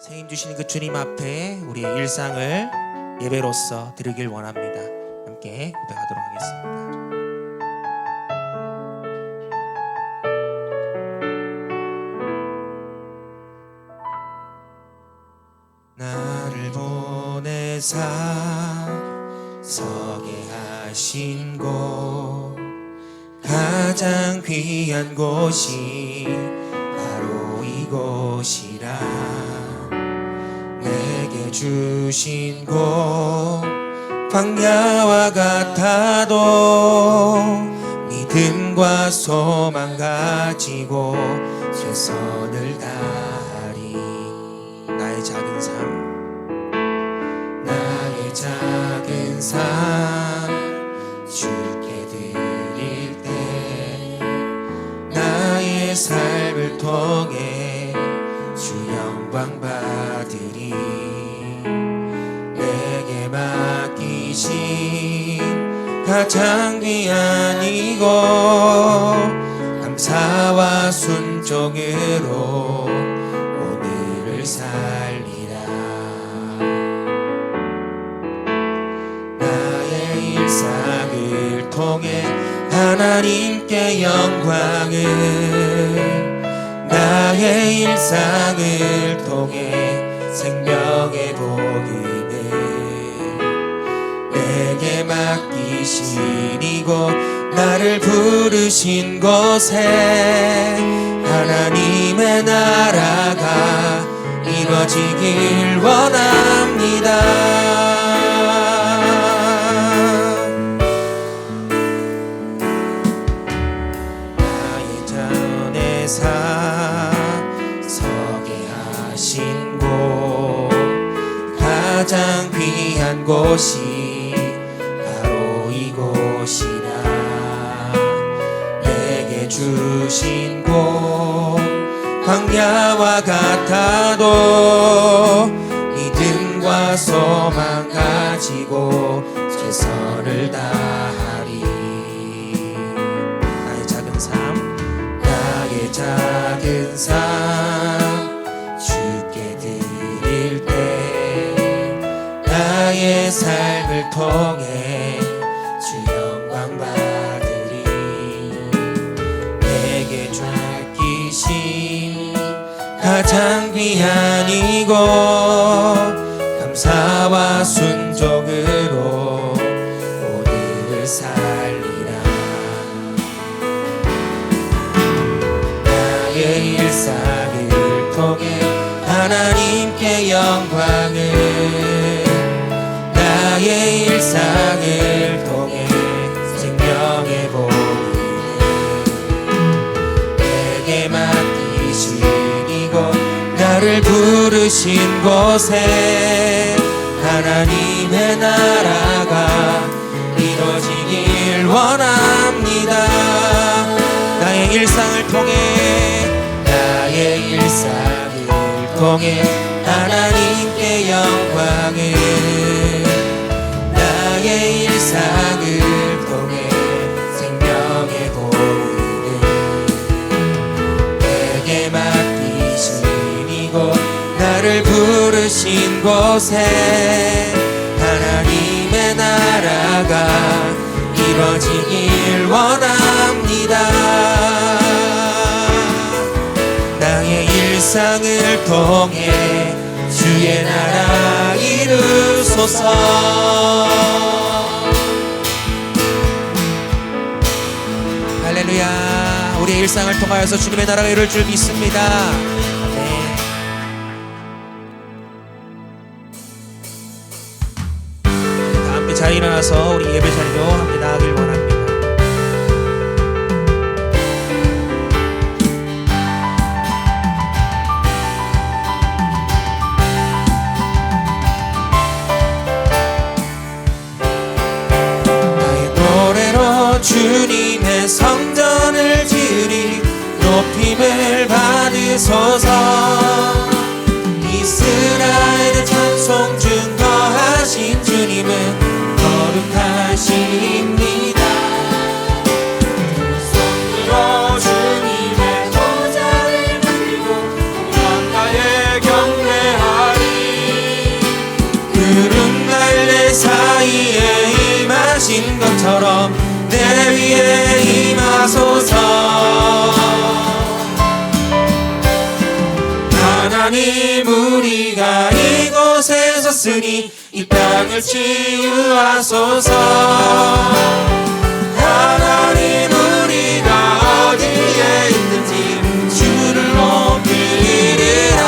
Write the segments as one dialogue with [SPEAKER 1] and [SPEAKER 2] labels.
[SPEAKER 1] 새 힘 주시는 그 주님 앞에 우리의 일상을 예배로서 드리길 원합니다. 함께 기도하도록 하겠습니다. 나를 보내사 서게 하신 곳, 가장 귀한 곳이 바로 이곳이라. 내게 주신 곳 광야와 같아도 믿음과 소망 가지고 최선을 다하리. 나의 작은 삶, 나의 작은 삶 주께 드릴 때, 나의 삶을 통해 주 영광 받으리. 내게 맡기신 가장 귀한 이곳, 감사와 순종으로 오늘을 살리라. 나의 일상을 통해 하나님께 영광을, 나의 일상을 통해 생명의 복음을, 내게 맡기신 이곳, 나를 부르신 곳에 하나님의 나라가 이루어지길 원합니다. 나의 전의 삶 서게 하신 곳, 가장 귀한 곳이 바로 이곳이라. 내게 주신 곳 광야와 같아도 믿음과 소망 가지고 최선을 다하리. 나의 작은 삶, 나의 작은 삶 주께 드릴 때, 나의 삶을 통해 주 영광 받으리. 내게 맡기신 가장 귀한 이곳, 감사와 순종으로 오늘을 살리라. 나의 일상을 통해 하나님께 영광을, 나의 일상을 통해 생명의 복음을, 내게 맡기신 이곳, 나를 부르신 곳에 하나님의 나라가 이루어지길 원합니다. 나의 일상을 통해, 나의 일상을 통해 하나님께 영광을, 나의 일상을 통해 생명의 복음을, 내게 맡기신 이곳, 나를 부르신 곳에 하나님의 나라가 이루어지길 원합니다. 나의 일상을 통해 주의 나라 이루소서. 할렐루야. 우리의 일상을 통하여서 주님의 나라가 이룰 줄 믿습니다. 아멘. 다 함께 잘 일어나서 우리 예배 자리로 함께 나가길 원합니다. 주님의 성전을 지으리. 높임을 받으소서. 이스라엘의 찬송 증거하신 주님은 거룩하십니다. 손으로 주님의 보좌를 만들고 광야에 경배하리. 어디에 임하소서. 하나님 우리가 이곳에 섰으니 이 땅을 치유하소서. 하나님 우리가 어디에 있든지 주를 높이리라.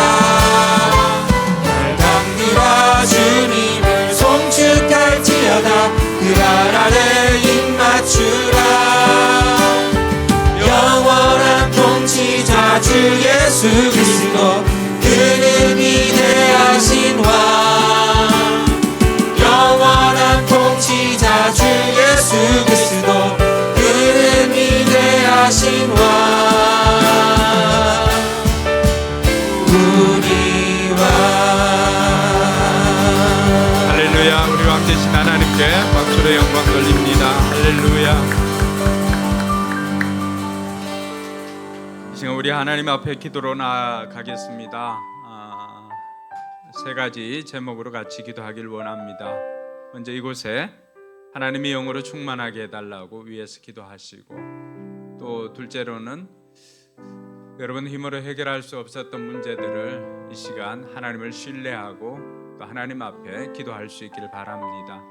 [SPEAKER 1] 날강들아 주님을 송축할지어다. 그 발 아래 입맞추라. 영원한 통치자 주 예수 그리스도 그는 위대하신 왕. 영원한 통치자 주 예수 그리스도 그는 위대하신 왕. 우리 왕.
[SPEAKER 2] 할렐루야. 우리 왕 되신 하나님께 박수로 영광 돌립니다. 할렐루야. 이 시간 우리 하나님 앞에 기도로 나아가겠습니다. 세 가지 제목으로 같이 기도하길 원합니다. 먼저 이곳에 하나님의 영으로 충만하게 해달라고 위에서 기도하시고, 또 둘째로는 여러분 힘으로 해결할 수 없었던 문제들을 이 시간 하나님을 신뢰하고 또 하나님 앞에 기도할 수 있기를 바랍니다.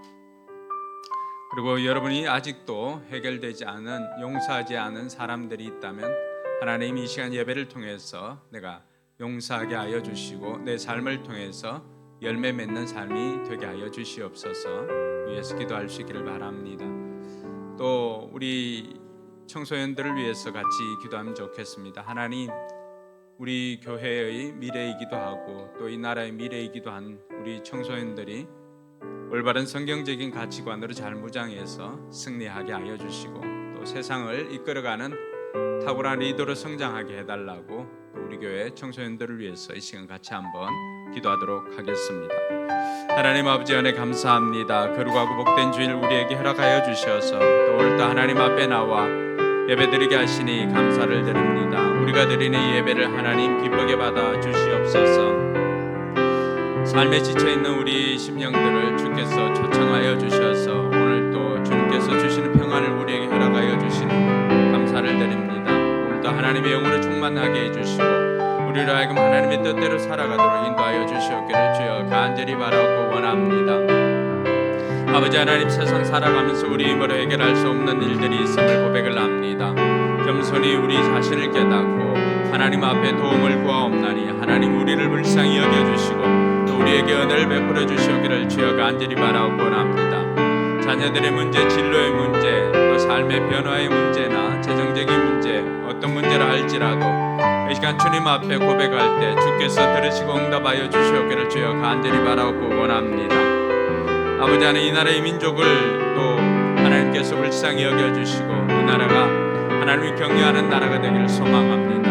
[SPEAKER 2] 그리고 여러분이 아직도 해결되지 않은, 용서하지 않은 사람들이 있다면 하나님 이 시간 예배를 통해서 내가 용서하게 하여 주시고 내 삶을 통해서 열매 맺는 삶이 되게 하여 주시옵소서. 위해서 기도할 수 있기를 바랍니다. 또 우리 청소년들을 위해서 같이 기도하면 좋겠습니다. 하나님, 우리 교회의 미래이기도 하고 또 이 나라의 미래이기도 한 우리 청소년들이 올바른 성경적인 가치관으로 잘 무장해서 승리하게 하여 주시고 또 세상을 이끌어가는 탁월한 리더로 성장하게 해달라고 우리 교회 청소년들을 위해서 이 시간 같이 한번 기도하도록 하겠습니다. 하나님 아버지 은혜 감사합니다. 거룩하고 복된 주일 우리에게 허락하여 주셔서 또 오늘도 하나님 앞에 나와 예배드리게 하시니 감사를 드립니다. 우리가 드리는 이 예배를 하나님 기쁘게 받아 주시옵소서. 삶에 지쳐있는 우리 심령들을 주께서 초청하여 주셔서 오늘도 주님께서 주시는 평안을 우리에게 허락하여 주시니 감사를 드립니다. 오늘도 하나님의 영으로 충만하게 해주시고 우리로 하여금 하나님의 뜻대로 살아가도록 인도하여 주시옵기를 주여 간절히 바라고 원합니다. 아버지 하나님, 세상 살아가면서 우리 힘으로 해결할 수 없는 일들이 있음을 고백을 합니다. 겸손히 우리 자신을 깨닫고 하나님 앞에 도움을 구하옵나니 하나님 우리를 불쌍히 여겨주시고 또 우리에게 은혜를 베풀어 주시옵기를 주여 간절히 바라고 원합니다. 자녀들의 문제, 진로의 문제, 또 삶의 변화의 문제나 재정적인 문제, 어떤 문제라 할지라도 이 시간 주님 앞에 고백할 때 주께서 들으시고 응답하여 주시옵기를 주여 간절히 바라고 원합니다. 아버지 하나님, 이 나라의 민족을 또 하나님께서 불쌍히 여겨주시고 이 나라가 하나님을 경외하는 나라가 되기를 소망합니다.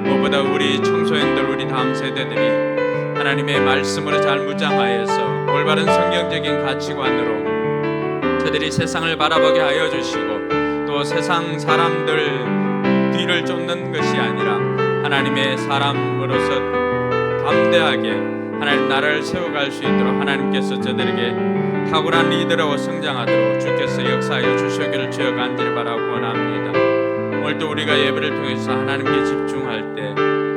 [SPEAKER 2] 무엇보다 우리 청소년들, 우리 다음 세대들이 하나님의 말씀으로 잘 무장하여서 올바른 성경적인 가치관으로 저들이 세상을 바라보게 하여 주시고 또 세상 사람들 뒤를 쫓는 것이 아니라 하나님의 사람으로서 담대하게 하나님 나라를 세워갈 수 있도록 하나님께서 저들에게 탁월한 리더로 성장하도록 주께서 역사하여 주시기를 주여 간절히 바라고 원합니다. 오늘도 우리가 예배를 통해서 하나님께 집중할 때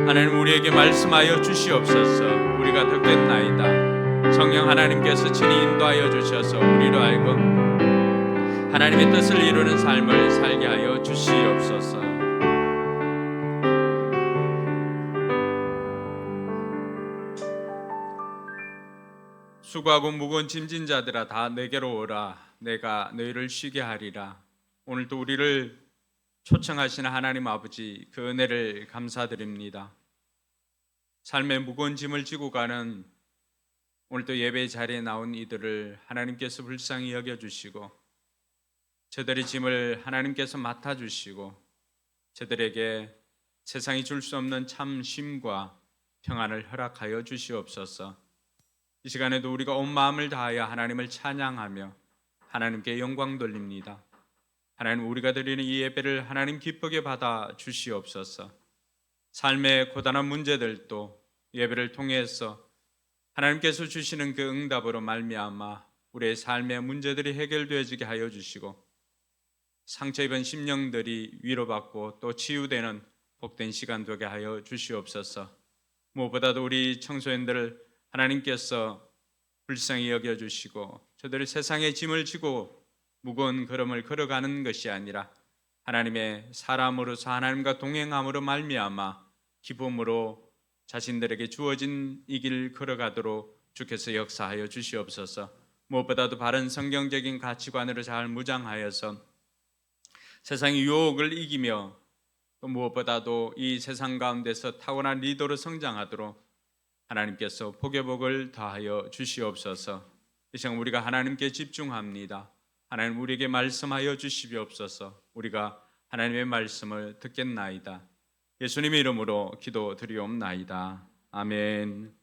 [SPEAKER 2] 하나님 우리에게 말씀하여 주시옵소서. 우리가 듣겠나이다. 성령 하나님께서 친히 인도하여 주셔서 우리로 하여금 하나님의 뜻을 이루는 삶을 살게 하여 주시옵소서. 수고하고 무거운 짐진 자들아 다 내게로 오라. 내가 너희를 쉬게 하리라. 오늘도 우리를 초청하시는 하나님 아버지, 그 은혜를 감사드립니다. 삶의 무거운 짐을 지고 가는 오늘도 예배 자리에 나온 이들을 하나님께서 불쌍히 여겨주시고 저들의 짐을 하나님께서 맡아주시고 저들에게 세상이 줄 수 없는 참 쉼과 평안을 허락하여 주시옵소서. 이 시간에도 우리가 온 마음을 다하여 하나님을 찬양하며 하나님께 영광 돌립니다. 하나님, 우리가 드리는 이 예배를 하나님 기쁘게 받아 주시옵소서. 삶의 고단한 문제들도 예배를 통해서 하나님께서 주시는 그 응답으로 말미암아 우리의 삶의 문제들이 해결되어지게 하여 주시고 상처 입은 심령들이 위로받고 또 치유되는 복된 시간 되게 하여 주시옵소서. 무엇보다도 우리 청소년들을 하나님께서 불쌍히 여겨주시고 저들이 세상의 짐을 지고 무거운 걸음을 걸어가는 것이 아니라 하나님의 사람으로서 하나님과 동행함으로 말미암아 기쁨으로 자신들에게 주어진 이 길 걸어가도록 주께서 역사하여 주시옵소서. 무엇보다도 바른 성경적인 가치관으로 잘 무장하여서 세상의 유혹을 이기며 또 무엇보다도 이 세상 가운데서 타고난 리더로 성장하도록 하나님께서 복의 복을 더하여 주시옵소서. 이 시간 우리가 하나님께 집중합니다. 하나님 우리에게 말씀하여 주시옵소서. 우리가 하나님의 말씀을 듣겠나이다. 예수님의 이름으로 기도드리옵나이다. 아멘.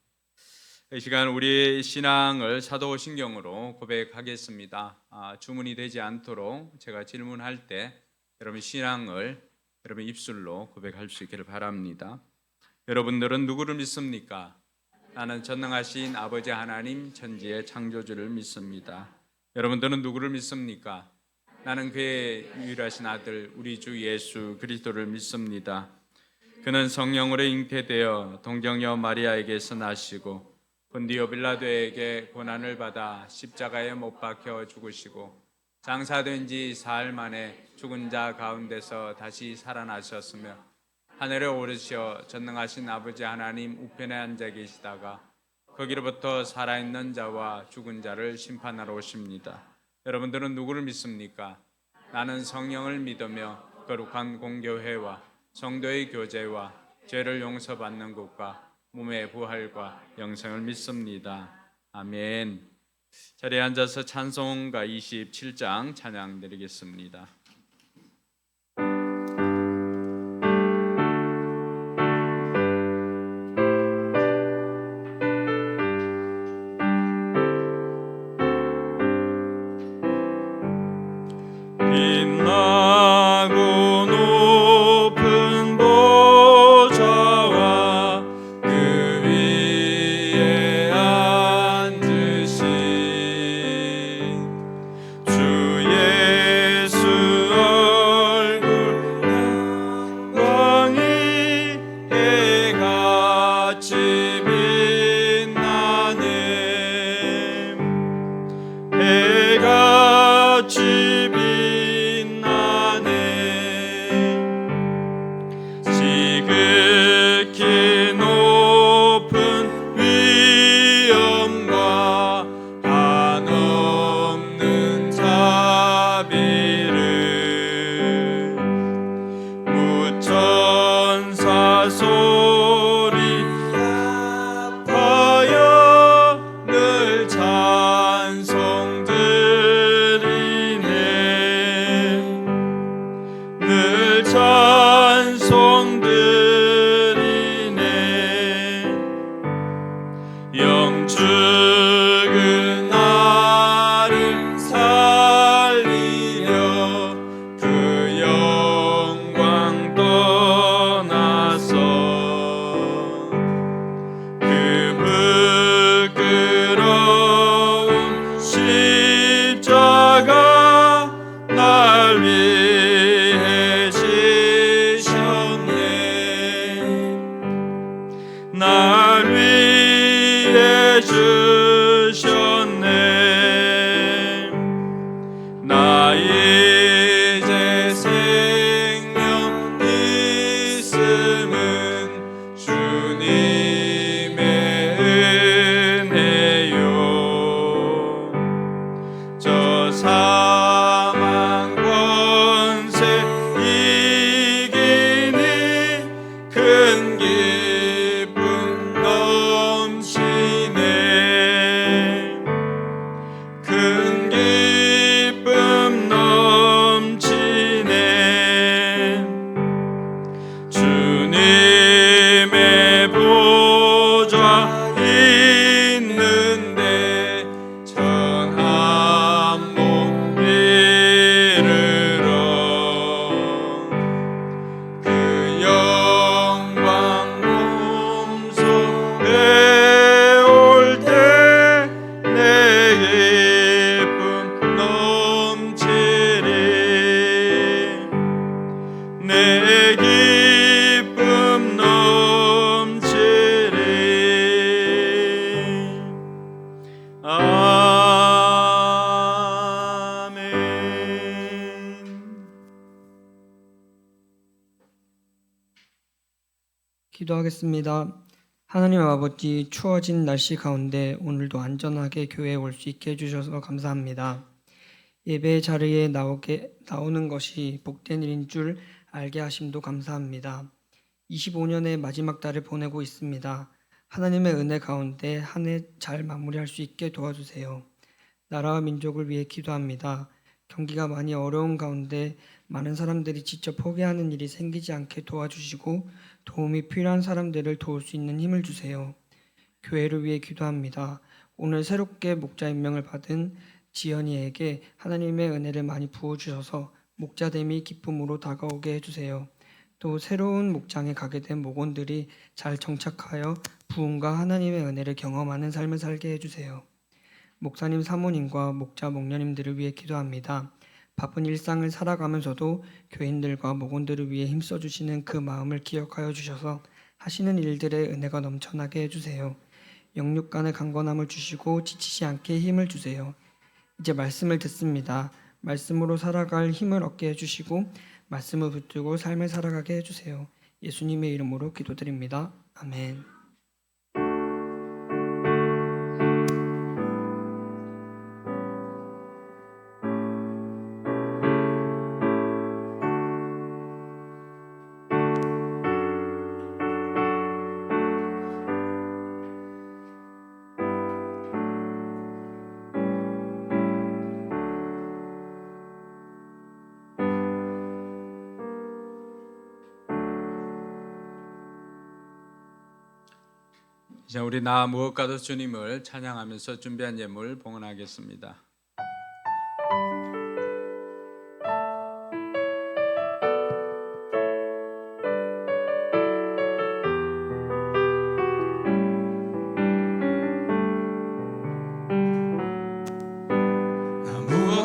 [SPEAKER 2] 이 시간 우리의 신앙을 사도신경으로 고백하겠습니다. 주문이 되지 않도록 제가 질문할 때 여러분 신앙을 여러분 입술로 고백할 수 있기를 바랍니다. 여러분들은 누구를 믿습니까? 나는 전능하신 아버지 하나님 천지의 창조주를 믿습니다. 여러분들은 누구를 믿습니까? 나는 그의 유일하신 아들 우리 주 예수 그리스도를 믿습니다. 그는 성령으로 잉태되어 동정녀 마리아에게서 나시고 본디오 빌라도에게 고난을 받아 십자가에 못 박혀 죽으시고 장사된 지 사흘 만에 죽은 자 가운데서 다시 살아나셨으며 하늘에 오르시어 전능하신 아버지 하나님 우편에 앉아 계시다가 거기로부터 살아있는 자와 죽은 자를 심판하러 오십니다. 여러분들은 누구를 믿습니까? 나는 성령을 믿으며 거룩한 공교회와 성도의 교제와 죄를 용서받는 것과 몸의 부활과 영생을 믿습니다. 아멘. 자리에 앉아서 찬송가 27장 찬양 드리겠습니다.
[SPEAKER 3] 빛나고 높은 보좌와 그 위에 앉으신 주 예수 얼굴 영광이 해같이 빛나네 해같이 지극히 높은 위엄과 한없는 자비를 무천사 소리 합하여 늘 찬송 드리네 늘 찬송 영축은 나를 살리려 그 영광 떠나서 그 부끄러운 십자가 날 위해 지셨네 날 위해 주셨네 나 이제 생명 있음은 주님의 은혜요 저 사망 권세 이기니 큰 기쁨 넘치네 큰 기쁨 넘치네 주님의 보좌 있는데 천한 복 이르러 그 영광
[SPEAKER 4] 기도하겠습니다. 하나님 아버지, 추워진 날씨 가운데 오늘도 안전하게 교회에 올 수 있게 해주셔서 감사합니다. 예배 자리에 나오는 것이 복된 일인 줄 알게 하심도 감사합니다. 25년의 마지막 달을 보내고 있습니다. 하나님의 은혜 가운데 한 해 잘 마무리할 수 있게 도와주세요. 나라와 민족을 위해 기도합니다. 경기가 많이 어려운 가운데 많은 사람들이 직접 포기하는 일이 생기지 않게 도와주시고 도움이 필요한 사람들을 도울 수 있는 힘을 주세요. 교회를 위해 기도합니다. 오늘 새롭게 목자 임명을 받은 지연이에게 하나님의 은혜를 많이 부어주셔서 목자됨이 기쁨으로 다가오게 해주세요. 또 새로운 목장에 가게 된 목원들이 잘 정착하여 부흥과 하나님의 은혜를 경험하는 삶을 살게 해주세요. 목사님 사모님과 목자 목녀님들을 위해 기도합니다. 바쁜 일상을 살아가면서도 교인들과 목원들을 위해 힘써주시는 그 마음을 기억하여 주셔서 하시는 일들의 은혜가 넘쳐나게 해주세요. 영육 간의 강건함을 주시고 지치지 않게 힘을 주세요. 이제 말씀을 듣습니다. 말씀으로 살아갈 힘을 얻게 해주시고 말씀을 붙들고 삶을 살아가게 해주세요. 예수님의 이름으로 기도드립니다. 아멘.
[SPEAKER 2] 이제 우리 나 무엇과도 주님을 찬양하면서 준비한 예물 봉헌하겠습니다.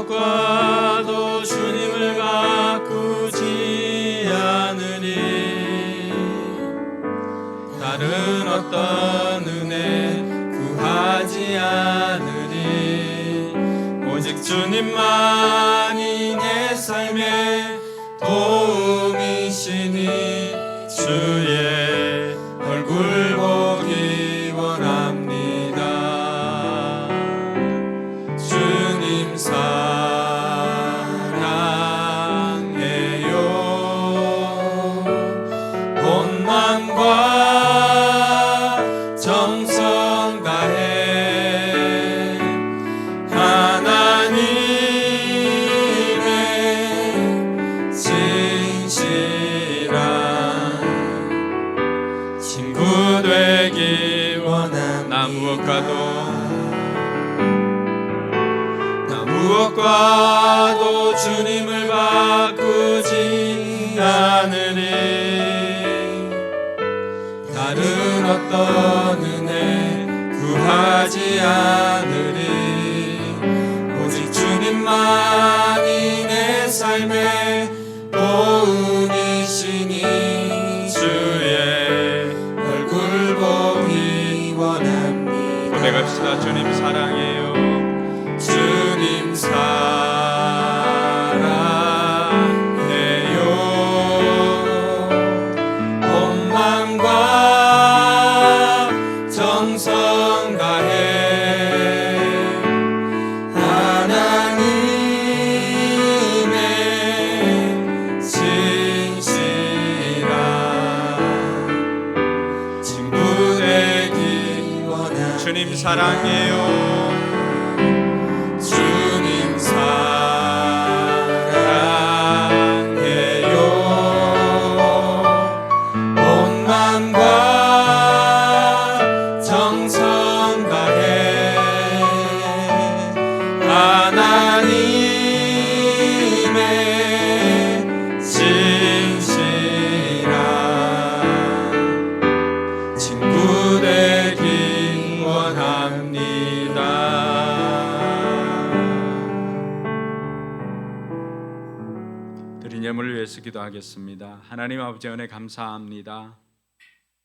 [SPEAKER 3] 무엇과도 주님을 바꾸지 않으리. 다른 어떤 은혜 구하지 않으리. 오직 주님만이 내 삶의 도움이시니 주의 얼굴 보기 원합니다. 주님 사랑해요. 온 마음과 정성 다해 하나님의 진실한 친구 되길 원합니다. 나 무엇과도 주님을 바꾸지 않으리. 다른 어떤 은혜 구하지 않으리. 오직 주님만이 내 삶의 도움이시니 주의 얼굴 보기 원합니다.
[SPEAKER 2] 고백합시다. 주님 사랑해요.
[SPEAKER 3] 주님 사랑해요. 온 마음과 정성 다해 하나님의 진실한 친구 되기 원합니다.
[SPEAKER 2] 주님 사랑해요.
[SPEAKER 3] 주님 사랑해요. 온 마음과 정성 다해 하나님의 진실한 친구 되길 원합니다.
[SPEAKER 2] 드린 예물을 위해서 기도하겠습니다. 하나님 아버지 은혜 감사합니다.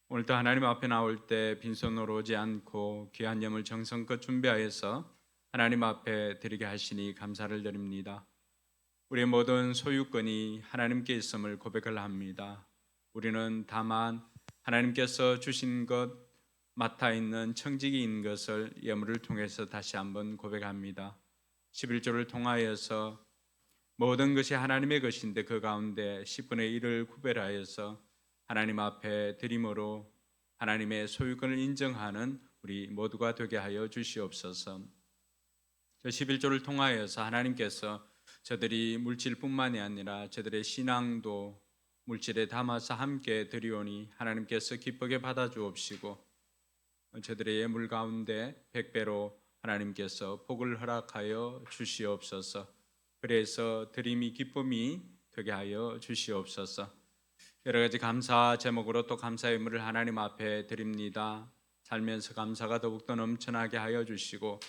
[SPEAKER 2] 오늘도 하나님 앞에 나올 때 빈손으로 오지 않고 귀한 예물 정성껏 준비하여서 하나님 앞에 드리게 하시니 감사를 드립니다. 우리의 모든 소유권이 하나님께 있음을 고백을 합니다. 우리는 다만 하나님께서 주신 것, 맡아 있는 청직인 것을 예물을 통해서 다시 한번 고백합니다. 11조를 통하여서 모든 것이 하나님의 것인데 그 가운데 10분의 1을 구별하여서 하나님 앞에 드림으로 하나님의 소유권을 인정하는 우리 모두가 되게 하여 주시옵소서. 저 11조를 통하여서 하나님께서 저들이 물질뿐만이 아니라 저들의 신앙도 물질에 담아서 함께 드리오니 하나님께서 기쁘게 받아주옵시고 저들의 예물 가운데 100배로 하나님께서 복을 허락하여 주시옵소서. 그래서 드림이 기쁨이 되게 하여 주시옵소서. 여러 가지 감사 제목으로 또 감사 예물을 하나님 앞에 드립니다. 살면서 감사가 더욱더 넘쳐나게 하여 주시고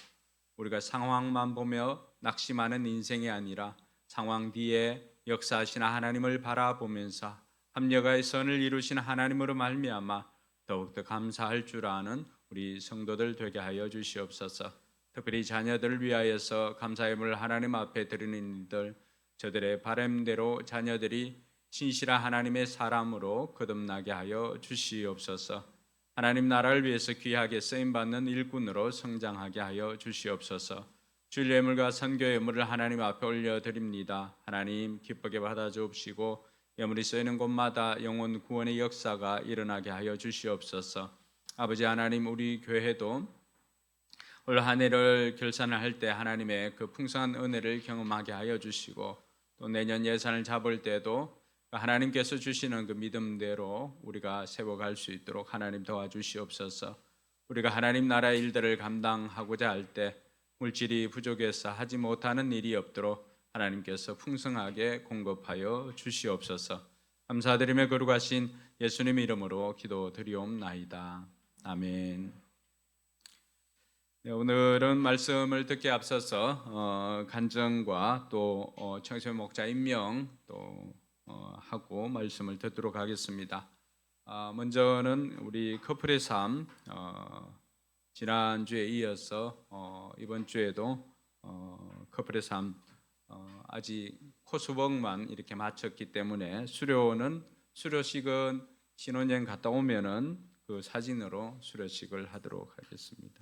[SPEAKER 2] 우리가 상황만 보며 낙심하는 인생이 아니라 상황 뒤에 역사하시는 하나님을 바라보면서 합력하여 선을 이루시는 하나님으로 말미암아 더욱더 감사할 줄 아는 우리 성도들 되게 하여 주시옵소서. 특별히 자녀들을 위하여서 감사 예물을 하나님 앞에 드리는 이들, 저들의 바람대로 자녀들이 신실한 하나님의 사람으로 거듭나게 하여 주시옵소서. 하나님 나라를 위해서 귀하게 쓰임받는 일꾼으로 성장하게 하여 주시옵소서. 주일 예물과 선교 예물을 하나님 앞에 올려드립니다. 하나님 기쁘게 받아주옵시고 예물이 쓰이는 곳마다 영혼 구원의 역사가 일어나게 하여 주시옵소서. 아버지 하나님, 우리 교회도 올 한 해를 결산을 할 때 하나님의 그 풍성한 은혜를 경험하게 하여 주시고 또 내년 예산을 잡을 때도 하나님께서 주시는 그 믿음대로 우리가 세워갈 수 있도록 하나님 도와주시옵소서. 우리가 하나님 나라의 일들을 감당하고자 할 때 물질이 부족해서 하지 못하는 일이 없도록 하나님께서 풍성하게 공급하여 주시옵소서. 감사드리며 거룩하신 예수님 이름으로 기도드리옵나이다. 아멘. 네, 오늘은 말씀을 듣기 앞서서 간증과 또 청소년 목자 임명 또 하고 말씀을 듣도록 하겠습니다. 먼저는 우리 커플의 삶, 지난주에 이어서 이번 주에도 커플의 삶 아직 코수복만 이렇게 마쳤기 때문에 수료식은 신혼여행 갔다 오면은 그 사진으로 수료식을 하도록 하겠습니다.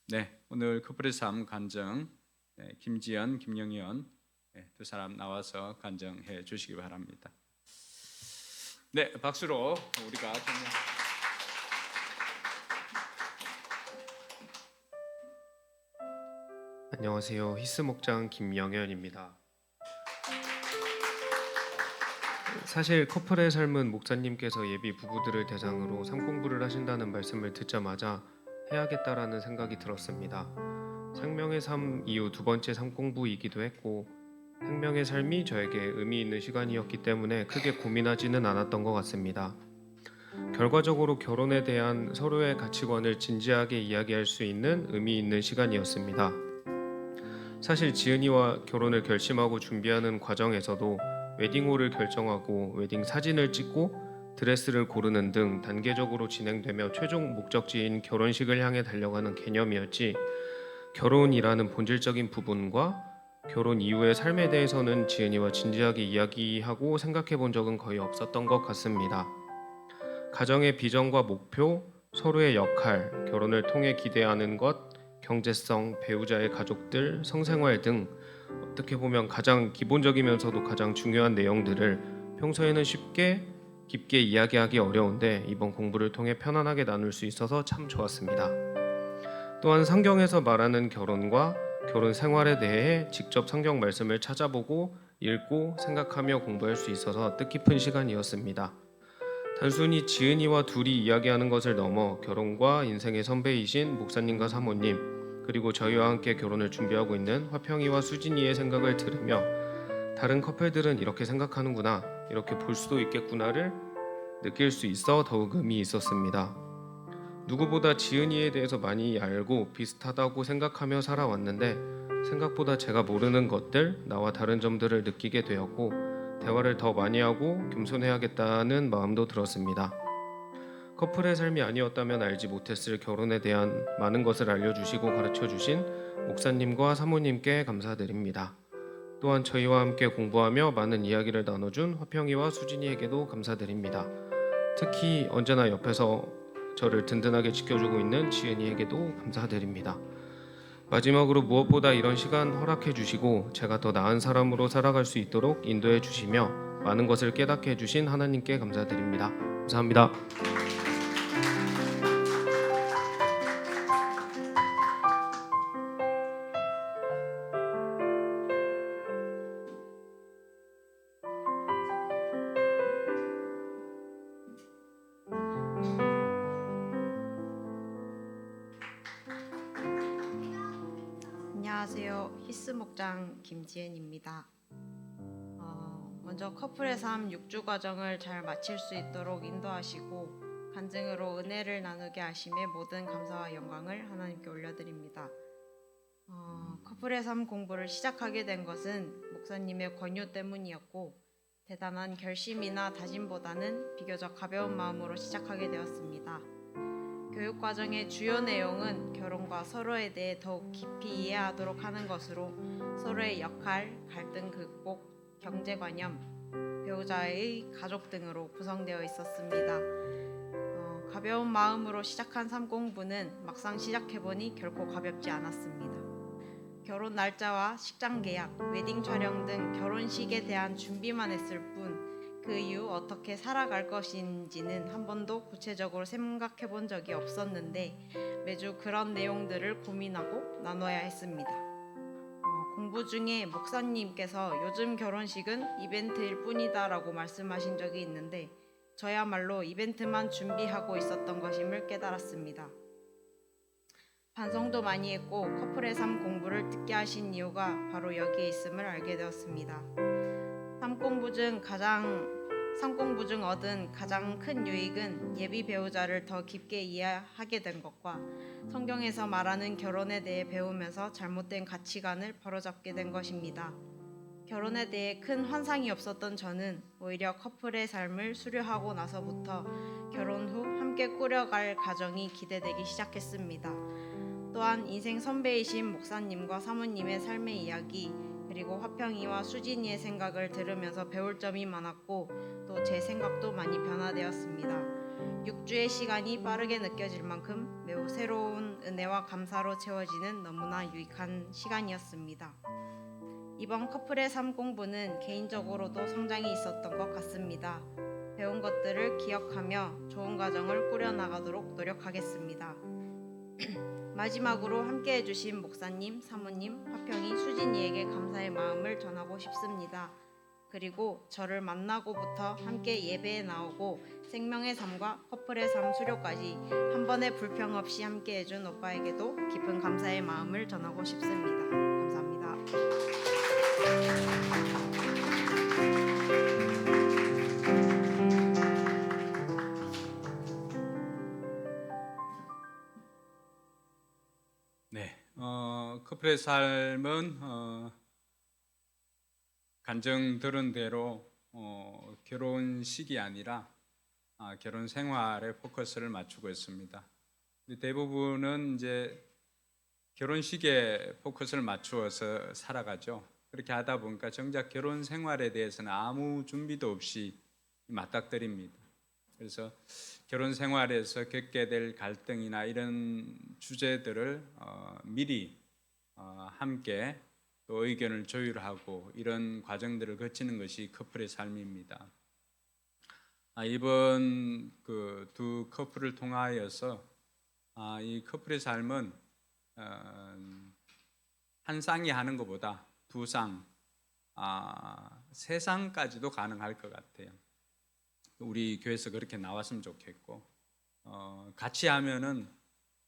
[SPEAKER 2] 네, 오늘 커플의 삶 간증 김지연, 김영현 두 사람 나와서 간증해 주시기 바랍니다. 네, 박수로 우리가
[SPEAKER 5] 안녕하세요. 히스 목장 김영현입니다. 사실 커플의 삶은 목사님께서 예비 부부들을 대상으로 삶 공부를 하신다는 말씀을 듣자마자 해야겠다라는 생각이 들었습니다. 생명의 삶 이후 두 번째 삶 공부이기도 했고 생명의 삶이 저에게 의미 있는 시간이었기 때문에 크게 고민하지는 않았던 것 같습니다. 결과적으로 결혼에 대한 서로의 가치관을 진지하게 이야기할 수 있는 의미 있는 시간이었습니다. 사실 지은이와 결혼을 결심하고 준비하는 과정에서도 웨딩홀을 결정하고 웨딩 사진을 찍고 드레스를 고르는 등 단계적으로 진행되며 최종 목적지인 결혼식을 향해 달려가는 개념이었지 결혼이라는 본질적인 부분과 결혼 이후의 삶에 대해서는 지은이와 진지하게 이야기하고 생각해 본 적은 거의 없었던 것 같습니다. 가정의 비전과 목표, 서로의 역할, 결혼을 통해 기대하는 것, 경제성, 배우자의 가족들, 성생활 등 어떻게 보면 가장 기본적이면서도 가장 중요한 내용들을 평소에는 쉽게 깊게 이야기하기 어려운데 이번 공부를 통해 편안하게 나눌 수 있어서 참 좋았습니다. 또한 성경에서 말하는 결혼과 결혼 생활에 대해 직접 성경 말씀을 찾아보고 읽고 생각하며 공부할 수 있어서 뜻깊은 시간이었습니다. 단순히 지은이와 둘이 이야기하는 것을 넘어 결혼과 인생의 선배이신 목사님과 사모님 그리고 저희와 함께 결혼을 준비하고 있는 화평이와 수진이의 생각을 들으며 다른 커플들은 이렇게 생각하는구나, 이렇게 볼 수도 있겠구나를 느낄 수 있어 더욱 의미 있었습니다. 누구보다 지은이에 대해서 많이 알고 비슷하다고 생각하며 살아왔는데 생각보다 제가 모르는 것들, 나와 다른 점들을 느끼게 되었고 대화를 더 많이 하고 겸손해야겠다는 마음도 들었습니다. 커플의 삶이 아니었다면 알지 못했을 결혼에 대한 많은 것을 알려주시고 가르쳐주신 목사님과 사모님께 감사드립니다. 또한 저희와 함께 공부하며 많은 이야기를 나눠준 화평이와 수진이에게도 감사드립니다. 특히 언제나 옆에서 저를 든든하게 지켜주고 있는 지은이에게도 감사드립니다. 마지막으로 무엇보다 이런 시간 허락해 주시고 제가 더 나은 사람으로 살아갈 수 있도록 인도해 주시며 많은 것을 깨닫게 해 주신 하나님께 감사드립니다. 감사합니다.
[SPEAKER 6] 안녕하세요. 히스 목장 김지은입니다. 먼저 커플의 삶 6주 과정을 잘 마칠 수 있도록 인도하시고 간증으로 은혜를 나누게 하심에 모든 감사와 영광을 하나님께 올려드립니다. 커플의 삶 공부를 시작하게 된 것은 목사님의 권유 때문이었고 대단한 결심이나 다짐보다는 비교적 가벼운 마음으로 시작하게 되었습니다. 교육 과정의 주요 내용은 결혼과 서로에 대해 더욱 깊이 이해하도록 하는 것으로 서로의 역할, 갈등 극복, 경제관념, 배우자의 가족 등으로 구성되어 있었습니다. 가벼운 마음으로 시작한 삶 공부는 막상 시작해보니 결코 가볍지 않았습니다. 결혼 날짜와 식장 계약, 웨딩 촬영 등 결혼식에 대한 준비만 했을 뿐 그 이후 어떻게 살아갈 것인지는 한 번도 구체적으로 생각해 본 적이 없었는데 매주 그런 내용들을 고민하고 나눠야 했습니다. 공부 중에 목사님께서 요즘 결혼식은 이벤트일 뿐이다 라고 말씀하신 적이 있는데 저야말로 이벤트만 준비하고 있었던 것임을 깨달았습니다. 반성도 많이 했고 커플의 삶 공부를 듣게 하신 이유가 바로 여기에 있음을 알게 되었습니다. 삶 공부 중 얻은 가장 큰 유익은 예비 배우자를 더 깊게 이해하게 된 것과 성경에서 말하는 결혼에 대해 배우면서 잘못된 가치관을 바로잡게 된 것입니다. 결혼에 대해 큰 환상이 없었던 저는 오히려 커플의 삶을 수료하고 나서부터 결혼 후 함께 꾸려갈 가정이 기대되기 시작했습니다. 또한 인생 선배이신 목사님과 사모님의 삶의 이야기 그리고 화평이와 수진이의 생각을 들으면서 배울 점이 많았고 또 제 생각도 많이 변화되었습니다. 6주의 시간이 빠르게 느껴질 만큼 매우 새로운 은혜와 감사로 채워지는 너무나 유익한 시간이었습니다. 이번 커플의 삶 공부는 개인적으로도 성장이 있었던 것 같습니다. 배운 것들을 기억하며 좋은 가정을 꾸려나가도록 노력하겠습니다. 마지막으로 함께 해주신 목사님, 사모님, 화평이, 수진이에게 감사의 마음을 전하고 싶습니다. 그리고 저를 만나고부터 함께 예배에 나오고 생명의 삶과 커플의 삶 수료까지 한 번의 불평 없이 함께 해준 오빠에게도 깊은 감사의 마음을 전하고 싶습니다. 감사합니다.
[SPEAKER 2] 네, 커플의 삶은 간증 들은 대로 결혼식이 아니라 결혼 생활에 포커스를 맞추고 있습니다. 대부분은 이제 결혼식에 포커스를 맞추어서 살아가죠. 그렇게 하다 보니까 정작 결혼 생활에 대해서는 아무 준비도 없이 맞닥뜨립니다. 그래서 결혼 생활에서 겪게 될 갈등이나 이런 주제들을 미리 함께 또 의견을 조율하고 이런 과정들을 거치는 것이 커플의 삶입니다. 이번 그 두 커플을 통하여서 이 커플의 삶은 한 쌍이 하는 것보다 두 쌍, 세 쌍까지도 가능할 것 같아요. 우리 교회에서 그렇게 나왔으면 좋겠고 같이 하면은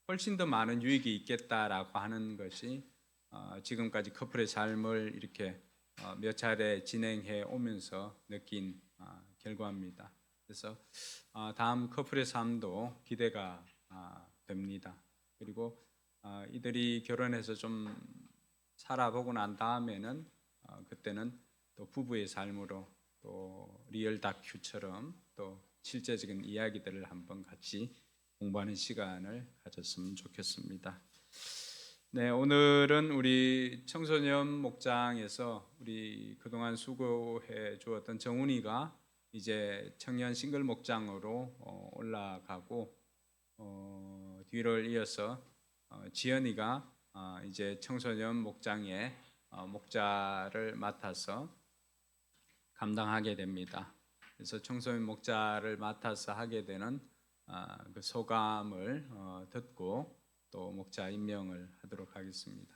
[SPEAKER 2] 훨씬 더 많은 유익이 있겠다라고 하는 것이 지금까지 커플의 삶을 이렇게 몇 차례 진행해 오면서 느낀 결과입니다. 그래서 다음 커플의 삶도 기대가 됩니다. 그리고 이들이 결혼해서 좀 살아보고 난 다음에는 그때는 또 부부의 삶으로 또 리얼 다큐처럼 또 실제적인 이야기들을 한번 같이 공부하는 시간을 가졌으면 좋겠습니다. 네, 오늘은 우리 청소년 목장에서 우리 그동안 수고해 주었던 정훈이가 이제 청년 싱글 목장으로 올라가고 뒤를 이어서 지연이가 이제 청소년 목장의 목자를 맡아서 감당하게 됩니다. 그래서 청소년 목자를 맡아서 하게 되는 그 소감을 듣고 또 목자 임명을 하도록 하겠습니다.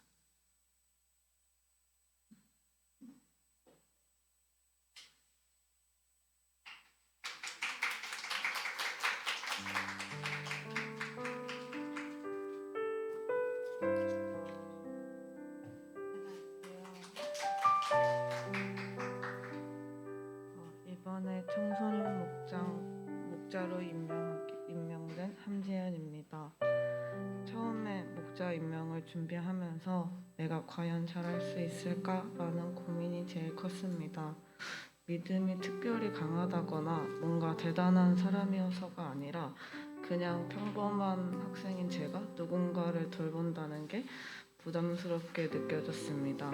[SPEAKER 7] 이번에 청소년 목자로 임명된 함지연입니다. 처음에 목자 임명을 준비하면서 내가 과연 잘할 수 있을까라는 고민이 제일 컸습니다. 믿음이 특별히 강하다거나 뭔가 대단한 사람이어서가 아니라 그냥 평범한 학생인 제가 누군가를 돌본다는 게 부담스럽게 느껴졌습니다.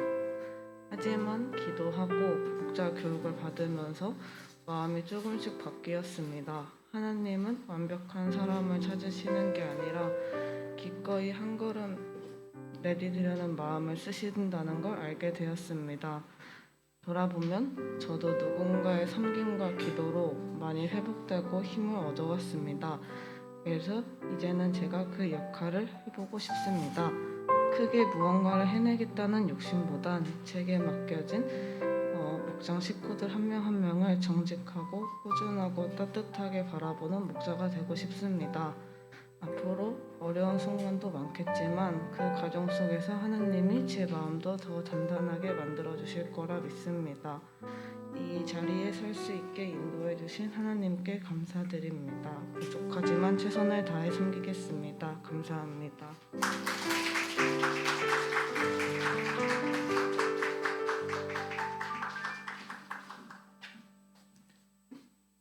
[SPEAKER 7] 하지만 기도하고 목자 교육을 받으면서 마음이 조금씩 바뀌었습니다. 하나님은 완벽한 사람을 찾으시는 게 아니라 기꺼이 한 걸음 내디디려는 마음을 쓰신다는 걸 알게 되었습니다. 돌아보면 저도 누군가의 섬김과 기도로 많이 회복되고 힘을 얻어왔습니다. 그래서 이제는 제가 그 역할을 해보고 싶습니다. 크게 무언가를 해내겠다는 욕심보단 제게 맡겨진 목장 식구들 한 명 한 명을 정직하고 꾸준하고 따뜻하게 바라보는 목자가 되고 싶습니다. 앞으로 어려운 순간도 많겠지만 그 과정 속에서 하나님이 제 마음도 더 단단하게 만들어 주실 거라 믿습니다. 이 자리에 설 수 있게 인도해 주신 하나님께 감사드립니다. 부족하지만 최선을 다해 섬기겠습니다. 감사합니다.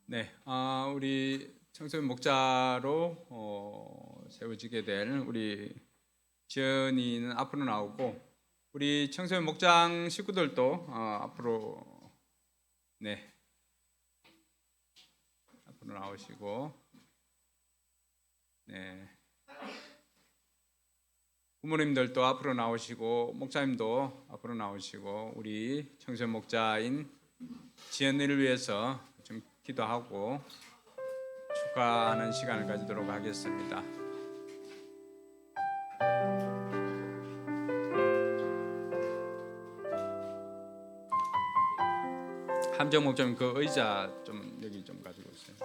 [SPEAKER 2] 네, 우리 청소년 목자로 세워지게 될 우리 지연이는 앞으로 나오고 우리 청소년 목장 식구들도 앞으로 나오시고 부모님들도 앞으로 나오시고 목사님도 앞으로 나오시고 우리 청소년 목자인 지연이를 위해서 좀 기도하고 축하하는 시간을 가지도록 하겠습니다. 함정 목자님 그 의자 좀 여기 좀 가지고 오세요.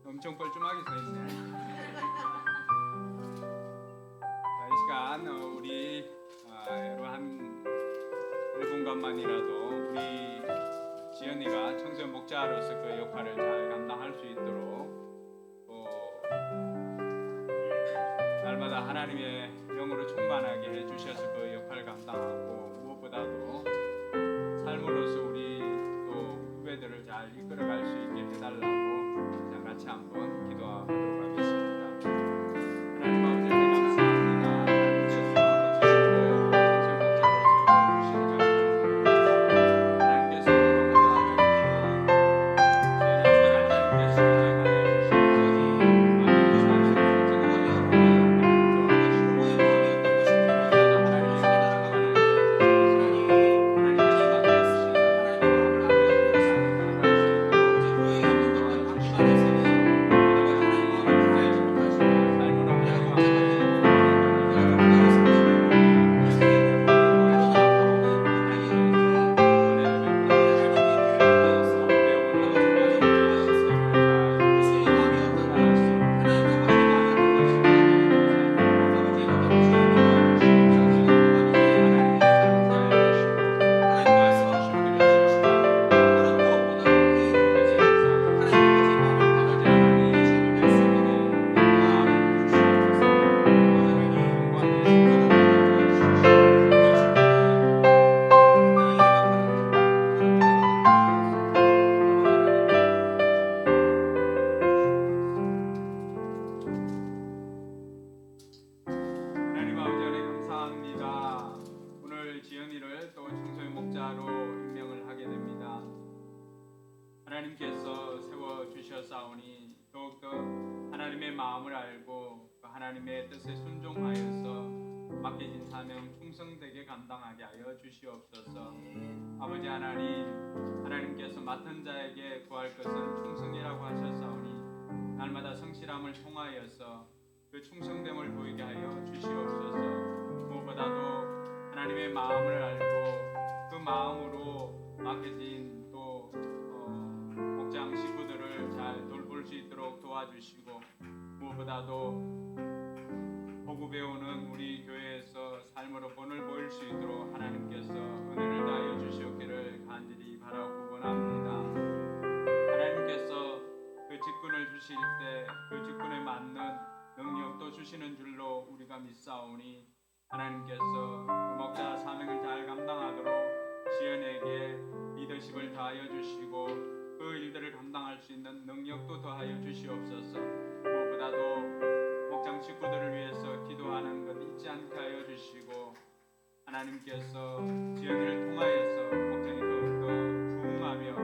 [SPEAKER 2] 엄청 뻘쭘하게 서 있네. 자, 이 시간 우리 여러 한 1분간만이라도 우리 지연이가 청소년 목자로서 그 역할을 잘 감당할 수 있도록 또 날마다 하나님의 영으로 충만하게 해주셔서 그 역할을 감당하고 무엇보다도 삶으로서 우리 또 후배들을 잘 이끌어갈 수 있게 해달라고 같이 한번 기도하도록 하겠습니다. 하나님 아버지 감사합니다. 하나님 주셔서 청소년 목자로서 하나님께서 하나님께서 세워 주셨사오니 더욱더 하나님의 마음을 알고 그 하나님의 뜻에 순종하여서 맡겨진 사명 충성되게 감당하게 하여 주시옵소서. 아버지 하나님, 하나님께서 맡은 자에게 구할 것은 충성이라고 하셨사오니 날마다 성실함을 통하여서 그 충성됨을 보이게 하여 주시옵소서. 무엇보다도 하나님의 마음을 알고 그 마음으로 맡겨진 또 목장 식구들을 잘 돌볼 수 있도록 도와주시고, 무엇보다도 보고 배우는 우리 교회에서 삶으로 본을 보일 수 있도록 하나님께서 은혜를 다하여 주시옵기를 간절히 바라고 원합니다. 하나님께서 그 직분을 주실 때 그 직분에 맞는 능력도 주시는 줄로 우리가 믿사오니 하나님께서 그 목자 사명을 잘 감당하도록 지연에게 리더십을 다하여 주시고 그 일들을 감당할 수 있는 능력도 더하여 주시옵소서. 무엇보다도 목장 식구들을 위해서 기도하는 것 잊지 않게 하여 주시고, 하나님께서 지연이를 통하여서 목장이 더욱더 부흥하며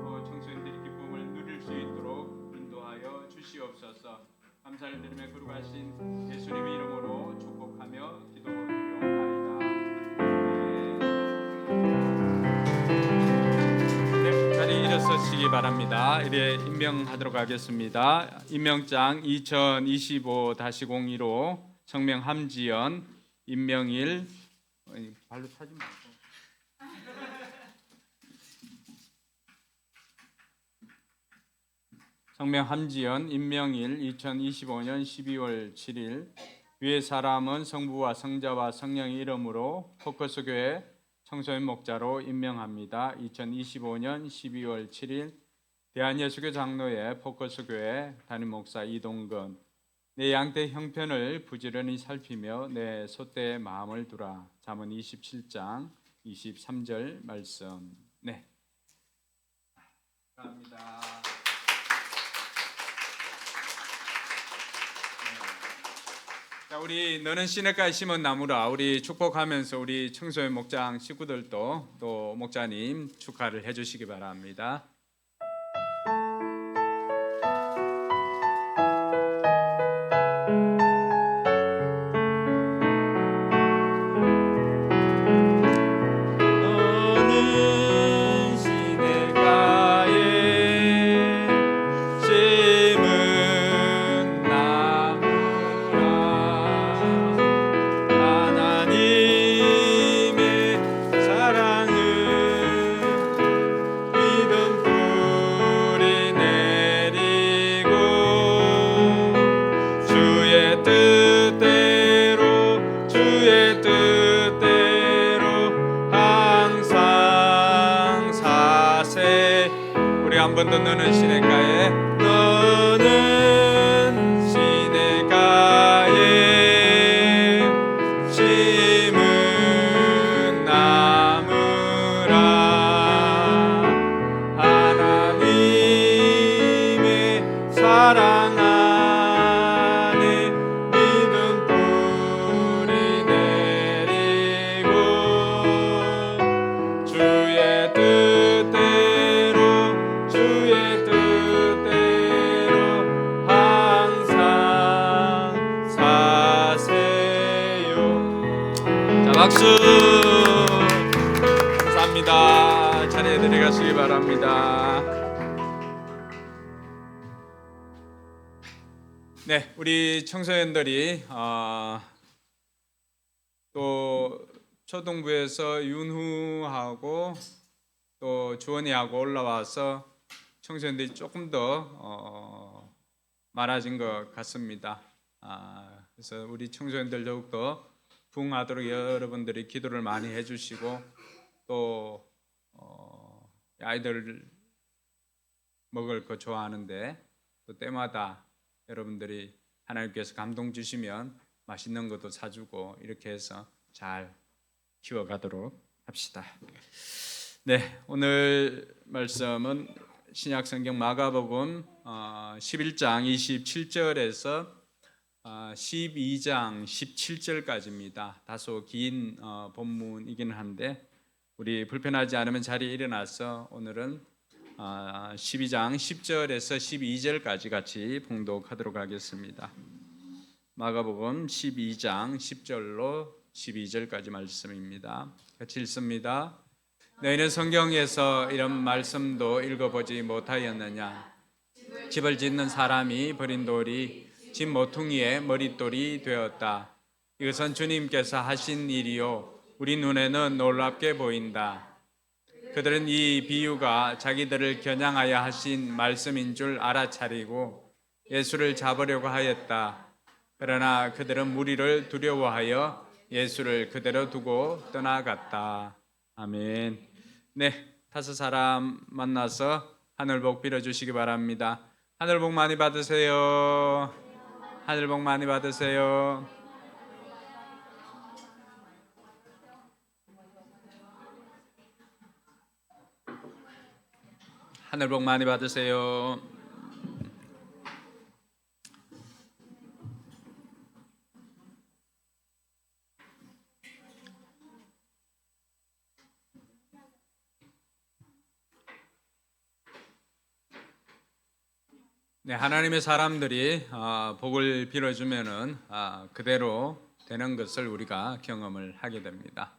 [SPEAKER 2] 또 청소년들이 기쁨을 누릴 수 있도록 인도하여 주시옵소서. 감사를 드리며 거룩하신 예수님의 이름으로 축복하며 기도드리옵나이다. 네, 자리 일어서시기 바랍니다. 이래 임명하도록 하겠습니다. 임명장 2025-02로 성명 함지연, 임명일, 발로 차지 말고. 성명 함지연, 임명일 2025년 12월 7일. 위의 사람은 성부와 성자와 성령의 이름으로 포커스 교회 청소년 목자로 임명합니다. 2025년 12월 7일 대한예수교 장로회 포커스 교회 담임 목사 이동건. 내 양떼 형편을 부지런히 살피며 내 소떼의 마음을 두라. 잠언 27장 23절 말씀. 네. 감사합니다. 자, 우리 너는 시냇가에 심은 나무라. 우리 축복하면서 우리 청소년 목장 식구들도 또 목자님 축하를 해주시기 바랍니다.
[SPEAKER 3] 너는 시냇가에 심은 나무라. 하나님의 사랑은 믿음 뿌리 내리고 주의 뜻대로 항상 사세. 우리 한 번 더. 너는 시냇가에 심은 나무라. 하나님의 사랑 안에 믿음 뿌리 내리고 주의 뜻대로 항상 사세요. 자, 박수. 감사합니다. 자리에 들어가시기 바랍니다. 네, 우리 청소년들이 또 초등부에서 윤후하고 또 주원이하고 올라와서 청소년들이 조금 더 많아진 것 같습니다. 그래서 우리 청소년들 더욱더 부흥하도록 여러분들이 기도를 많이 해주시고, 또 아이들 먹을 거 좋아하는데 또 때마다 여러분들이 하나님께서 감동 주시면 맛있는 것도 사주고 이렇게 해서 잘 키워가도록 합시다. 네, 오늘 말씀은 신약성경 마가복음 11장 27절에서 12장 17절까지입니다. 다소 긴 본문이긴 한데 우리 불편하지 않으면 자리에 일어나서 오늘은
[SPEAKER 2] 12장 10절에서 12절까지 같이 봉독하도록 하겠습니다. 마가복음 12장 10절로 12절까지 말씀입니다. 같이 읽습니다. 너희는 성경에서 이런 말씀도 읽어보지 못하였느냐? 집을 짓는 사람이 버린 돌이 집 모퉁이의 머릿돌이 되었다. 이것은 주님께서 하신 일이요 우리 눈에는 놀랍게 보인다. 그들은 이 비유가 자기들을 겨냥하여 하신 말씀인 줄 알아차리고 예수를 잡으려고 하였다. 그러나 그들은 무리를 두려워하여 예수를 그대로 두고 떠나갔다. 아멘. 네, 5사람 만나서 하늘복 빌어주시기 바랍니다. 하늘복 많이 받으세요. 하늘복 많이 받으세요. 하늘복 많이 받으세요. 네, 하나님의 사람들이 복을 빌어주면은 그대로 되는 것을 우리가 경험을 하게 됩니다.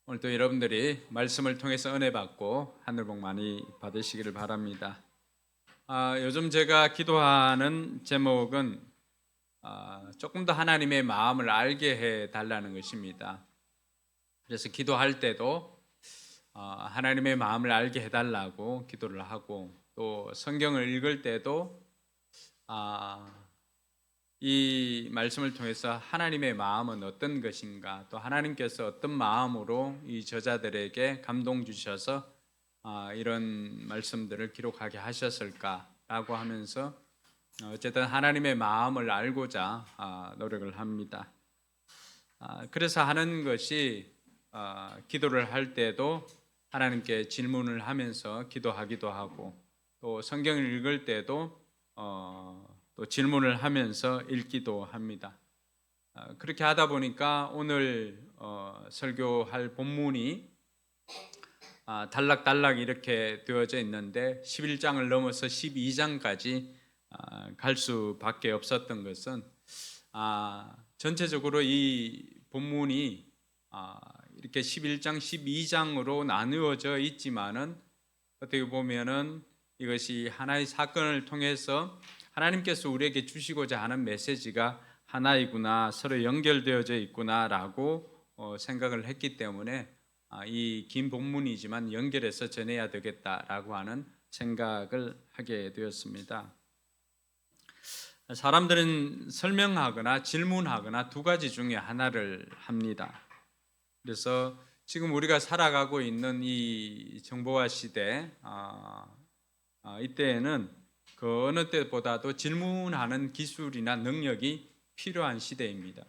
[SPEAKER 2] 오늘도 여러분들이 말씀을 통해서 은혜 받고 하늘복 많이 받으시기를 바랍니다. 요즘 제가 기도하는 제목은 조금 더 하나님의 마음을 알게 해달라는 것입니다. 그래서 기도할 때도 하나님의 마음을 알게 해달라고 기도를 하고, 또 성경을 읽을 때도 이 말씀을 통해서 하나님의 마음은 어떤 것인가, 또 하나님께서 어떤 마음으로 이 저자들에게 감동 주셔서 이런 말씀들을 기록하게 하셨을까라고 하면서 어쨌든 하나님의 마음을 알고자 노력을 합니다. 그래서 하는 것이 기도를 할 때도 하나님께 질문을 하면서 기도하기도 하고, 또 성경을 읽을 때도 또 질문을 하면서 읽기도 합니다. 그렇게 하다 보니까 오늘 설교할 본문이 단락단락 이렇게 되어져 있는데 11장을 넘어서 12장까지 갈 수밖에 없었던 것은 전체적으로 이 본문이 이렇게 11장, 12장으로 나누어져 있지만은 어떻게 보면은 이것이 하나의 사건을 통해서 하나님께서 우리에게 주시고자 하는 메시지가 하나이구나, 서로 연결되어져 있구나라고 생각을 했기 때문에 이 긴 본문이지만 연결해서 전해야 되겠다라고 하는 생각을 하게 되었습니다. 사람들은 설명하거나 질문하거나 두 가지 중에 하나를 합니다. 그래서 지금 우리가 살아가고 있는 이 정보화 시대, 이때에는 그 어느 때보다도 질문하는 기술이나 능력이 필요한 시대입니다.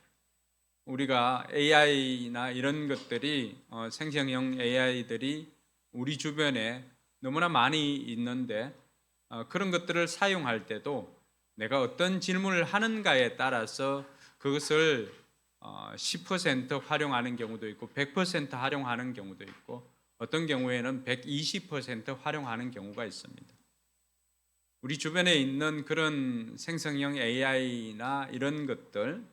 [SPEAKER 2] 우리가 AI나 이런 것들이 생성형 AI들이 우리 주변에 너무나 많이 있는데 그런 것들을 사용할 때도 내가 어떤 질문을 하는가에 따라서 그것을 10% 활용하는 경우도 있고 100% 활용하는 경우도 있고 어떤 경우에는 120% 활용하는 경우가 있습니다. 우리 주변에 있는 그런 생성형 AI나 이런 것들을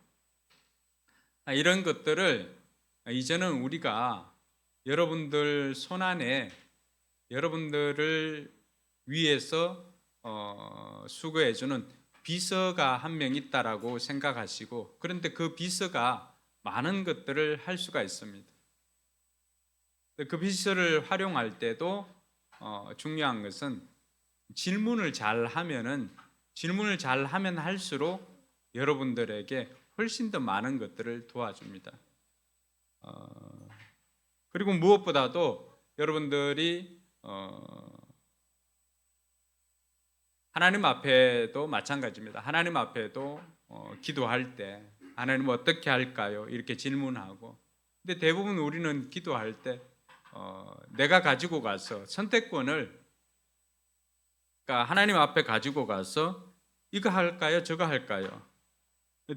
[SPEAKER 2] 이제는 우리가 여러분들 손안에 여러분들을 위해서 수거해주는 비서가 한 명 있다라고 생각하시고, 그런데 그 비서가 많은 것들을 할 수가 있습니다. 그 비서를 활용할 때도 중요한 것은 질문을 잘 하면 할수록 여러분들에게 훨씬 더 많은 것들을 도와줍니다. 그리고 무엇보다도 여러분들이 하나님 앞에도 마찬가지입니다. 하나님 앞에도 기도할 때 하나님 어떻게 할까요? 이렇게 질문하고, 근데 대부분 우리는 기도할 때 내가 가지고 가서 선택권을, 그러니까 하나님 앞에 가지고 가서 이거 할까요? 저거 할까요?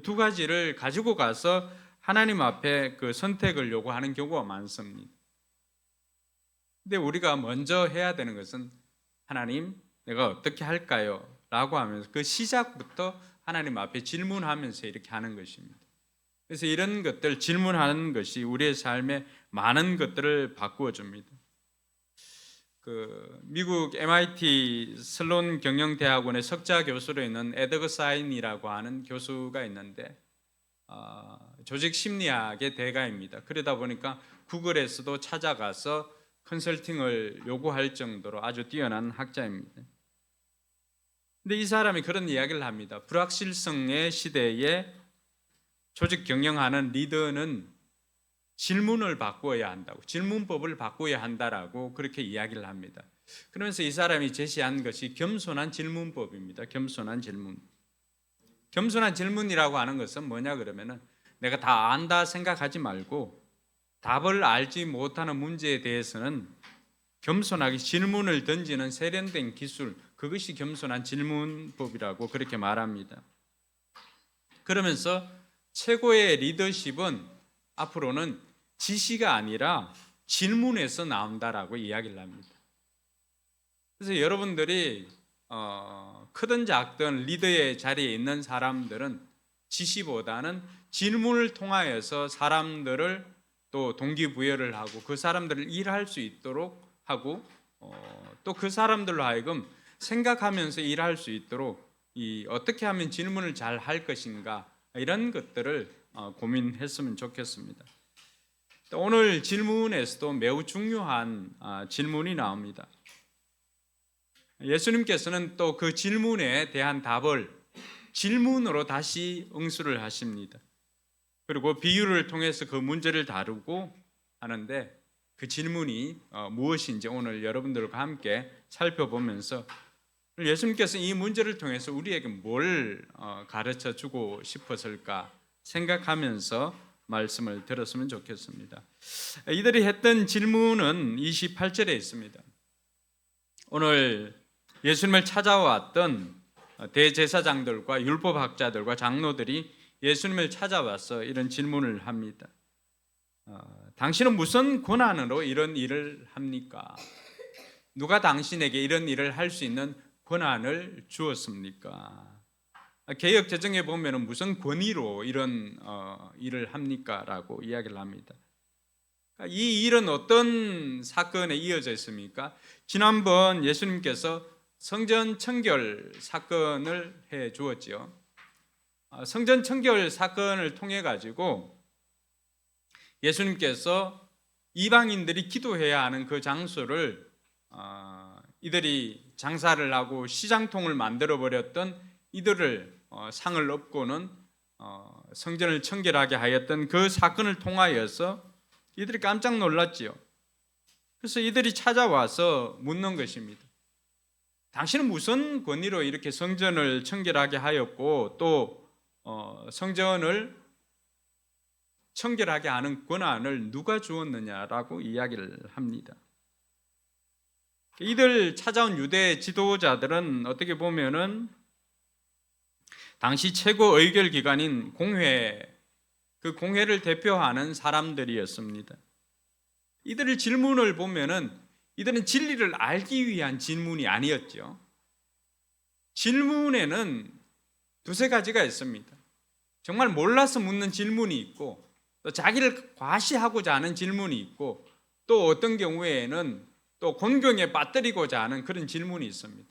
[SPEAKER 2] 두 가지를 가지고 가서 하나님 앞에 그 선택을 요구하는 경우가 많습니다. 근데 우리가 먼저 해야 되는 것은 하나님, 내가 어떻게 할까요? 라고 하면서 그 시작부터 하나님 앞에 질문하면서 이렇게 하는 것입니다. 그래서 이런 것들 질문하는 것이 우리의 삶에 많은 것들을 바꾸어 줍니다. 미국 MIT 슬론 경영대학원의 석자 교수로 있는 에드거 사인이라고 하는 교수가 있는데 조직 심리학의 대가입니다. 그러다 보니까 구글에서도 찾아가서 컨설팅을 요구할 정도로 아주 뛰어난 학자입니다. 근데 이 사람이 그런 이야기를 합니다. 불확실성의 시대에 조직 경영하는 리더는 질문을 바꾸어야 한다고, 질문법을 바꾸어야 한다라고 그렇게 이야기를 합니다. 그러면서 이 사람이 제시한 것이 겸손한 질문법입니다. 겸손한 질문. 겸손한 질문이라고 하는 것은 뭐냐 그러면은 내가 다 안다 생각하지 말고 답을 알지 못하는 문제에 대해서는 겸손하게 질문을 던지는 세련된 기술, 그것이 겸손한 질문법이라고 그렇게 말합니다. 그러면서 최고의 리더십은 앞으로는 지시가 아니라 질문에서 나온다라고 이야기를 합니다. 그래서 여러분들이 크든 작든 리더의 자리에 있는 사람들은 지시보다는 질문을 통하여서 사람들을 또 동기부여를 하고 그 사람들을 일할 수 있도록 하고 또 그 사람들로 하여금 생각하면서 일할 수 있도록 어떻게 하면 질문을 잘 할 것인가, 이런 것들을 고민했으면 좋겠습니다. 오늘 질문에서도 매우 중요한 질문이 나옵니다. 예수님께서는 또 그 질문에 대한 답을 질문으로 다시 응수를 하십니다. 그리고 비유를 통해서 그 문제를 다루고 하는데 그 질문이 무엇인지 오늘 여러분들과 함께 살펴보면서 예수님께서 이 문제를 통해서 우리에게 뭘 가르쳐 주고 싶었을까 생각하면서 말씀을 들었으면 좋겠습니다. 이들이 했던 질문은 28절에 있습니다. 오늘 예수님을 찾아왔던 대제사장들과 율법학자들과 장로들이 예수님을 찾아와서 이런 질문을 합니다. 당신은 무슨 권한으로 이런 일을 합니까? 누가 당신에게 이런 일을 할 수 있는 권한을 주었습니까? 개역 재정에 보면은 무슨 권위로 이런 일을 합니까? 라고 이야기를 합니다. 이 일은 어떤 사건에 이어져 있습니까? 지난번 예수님께서 성전 청결 사건을 해 주었지요. 성전 청결 사건을 통해 가지고 예수님께서 이방인들이 기도해야 하는 그 장소를 이들이 장사를 하고 시장통을 만들어 버렸던 이들을 상을 업고는 성전을 청결하게 하였던 그 사건을 통하여서 이들이 깜짝 놀랐지요. 그래서 이들이 찾아와서 묻는 것입니다. 당신은 무슨 권위로 이렇게 성전을 청결하게 하였고 또 성전을 청결하게 하는 권한을 누가 주었느냐라고 이야기를 합니다. 이들 찾아온 유대 지도자들은 어떻게 보면은 당시 최고 의결 기관인 공회, 그 공회를 대표하는 사람들이었습니다. 이들의 질문을 보면은 이들은 진리를 알기 위한 질문이 아니었죠. 질문에는 두세 가지가 있습니다. 정말 몰라서 묻는 질문이 있고 또 자기를 과시하고자 하는 질문이 있고 또 어떤 경우에는 또 곤경에 빠뜨리고자 하는 그런 질문이 있습니다.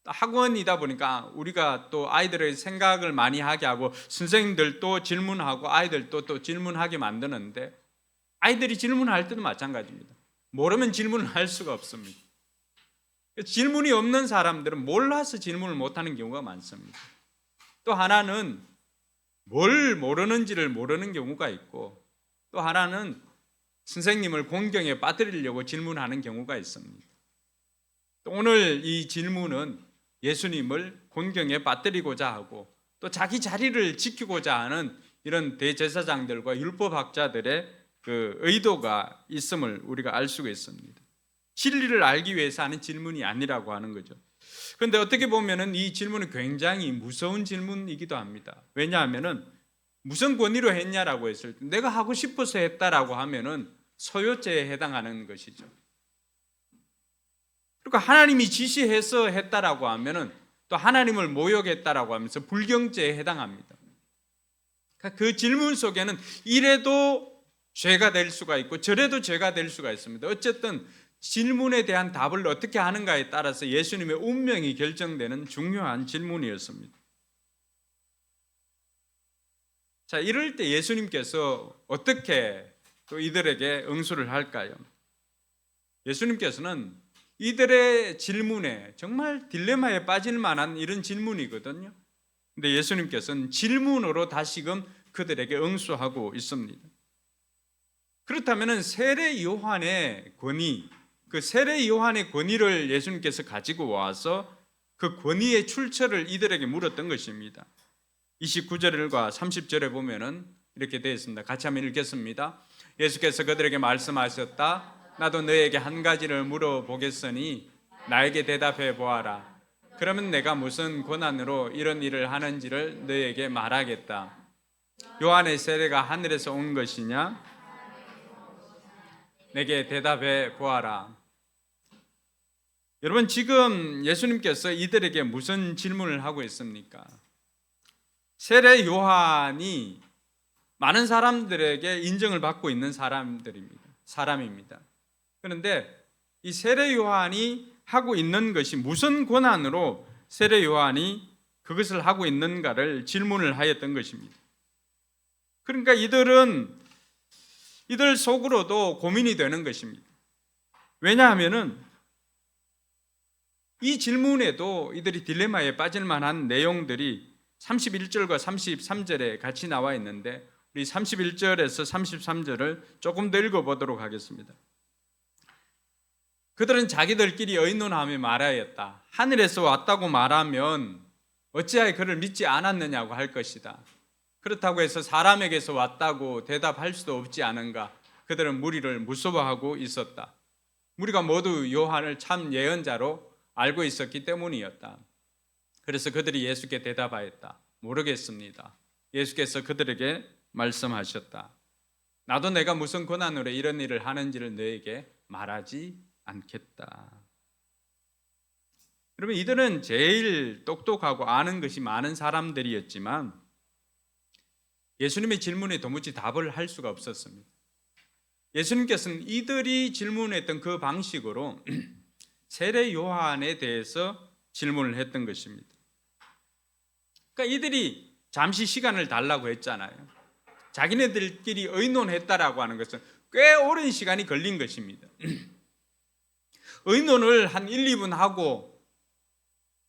[SPEAKER 2] 학원이다 보니까 우리가 또 아이들의 생각을 많이 하게 하고 선생님들도 질문하고 아이들도 또 질문하게 만드는데 아이들이 질문할 때도 마찬가지입니다. 모르면 질문을 할 수가 없습니다. 질문이 없는 사람들은 몰라서 질문을 못하는 경우가 많습니다. 또 하나는 뭘 모르는지를 모르는 경우가 있고 또 하나는 선생님을 곤경에 빠뜨리려고 질문하는 경우가 있습니다. 또 오늘 이 질문은 예수님을 곤경에 빠뜨리고자 하고 또 자기 자리를 지키고자 하는 이런 대제사장들과 율법학자들의 그 의도가 있음을 우리가 알 수가 있습니다. 진리를 알기 위해서 하는 질문이 아니라고 하는 거죠. 그런데 어떻게 보면은 이 질문은 굉장히 무서운 질문이기도 합니다. 왜냐하면은 무슨 권위로 했냐라고 했을 때 내가 하고 싶어서 했다라고 하면은 소요죄에 해당하는 것이죠. 그리고 하나님이 지시해서 했다라고 하면은 또 하나님을 모욕했다라고 하면서 불경죄에 해당합니다. 그러니까 그 질문 속에는 이래도 죄가 될 수가 있고 저래도 죄가 될 수가 있습니다. 어쨌든 질문에 대한 답을 어떻게 하는가에 따라서 예수님의 운명이 결정되는 중요한 질문이었습니다. 자, 이럴 때 예수님께서 어떻게 또 이들에게 응수를 할까요? 예수님께서는 이들의 질문에 정말 딜레마에 빠질 만한 이런 질문이거든요. 근데 예수님께서는 질문으로 다시금 그들에게 응수하고 있습니다. 그렇다면 세례 요한의 권위, 그 세례 요한의 권위를 예수님께서 가지고 와서 그 권위의 출처를 이들에게 물었던 것입니다. 29절과 30절에 보면은 이렇게 되어 있습니다. 같이 한번 읽겠습니다. 예수께서 그들에게 말씀하셨다. 나도 너에게 한 가지를 물어보겠으니 나에게 대답해 보아라. 그러면 내가 무슨 권한으로 이런 일을 하는지를 너에게 말하겠다. 요한의 세례가 하늘에서 온 것이냐? 내게 대답해 보아라. 여러분, 지금 예수님께서 이들에게 무슨 질문을 하고 있습니까? 세례 요한이 많은 사람들에게 인정을 받고 있는 사람입니다. 그런데 이 세례 요한이 하고 있는 것이 무슨 권한으로 세례 요한이 그것을 하고 있는가를 질문을 하였던 것입니다. 그러니까 이들 속으로도 고민이 되는 것입니다. 왜냐하면은 이 질문에도 이들이 딜레마에 빠질 만한 내용들이 31절과 33절에 같이 나와 있는데 우리 31절에서 33절을 조금 더 읽어보도록 하겠습니다. 그들은 자기들끼리 의논하며 말하였다. 하늘에서 왔다고 말하면 어찌하여 그를 믿지 않았느냐고 할 것이다. 그렇다고 해서 사람에게서 왔다고 대답할 수도 없지 않은가. 그들은 무리를 무서워하고 있었다. 무리가 모두 요한을 참 예언자로 알고 있었기 때문이었다. 그래서 그들이 예수께 대답하였다. 모르겠습니다. 예수께서 그들에게 말씀하셨다. 나도 내가 무슨 권한으로 이런 일을 하는지를 너에게 말하지 않겠다. 여러분, 이들은 제일 똑똑하고 아는 것이 많은 사람들이었지만 예수님의 질문에 도무지 답을 할 수가 없었습니다. 예수님께서는 이들이 질문했던 그 방식으로 세례 요한에 대해서 질문을 했던 것입니다. 그러니까 이들이 잠시 시간을 달라고 했잖아요. 자기네들끼리 의논했다라고 하는 것은 꽤 오랜 시간이 걸린 것입니다. 의논을 한 1, 2분 하고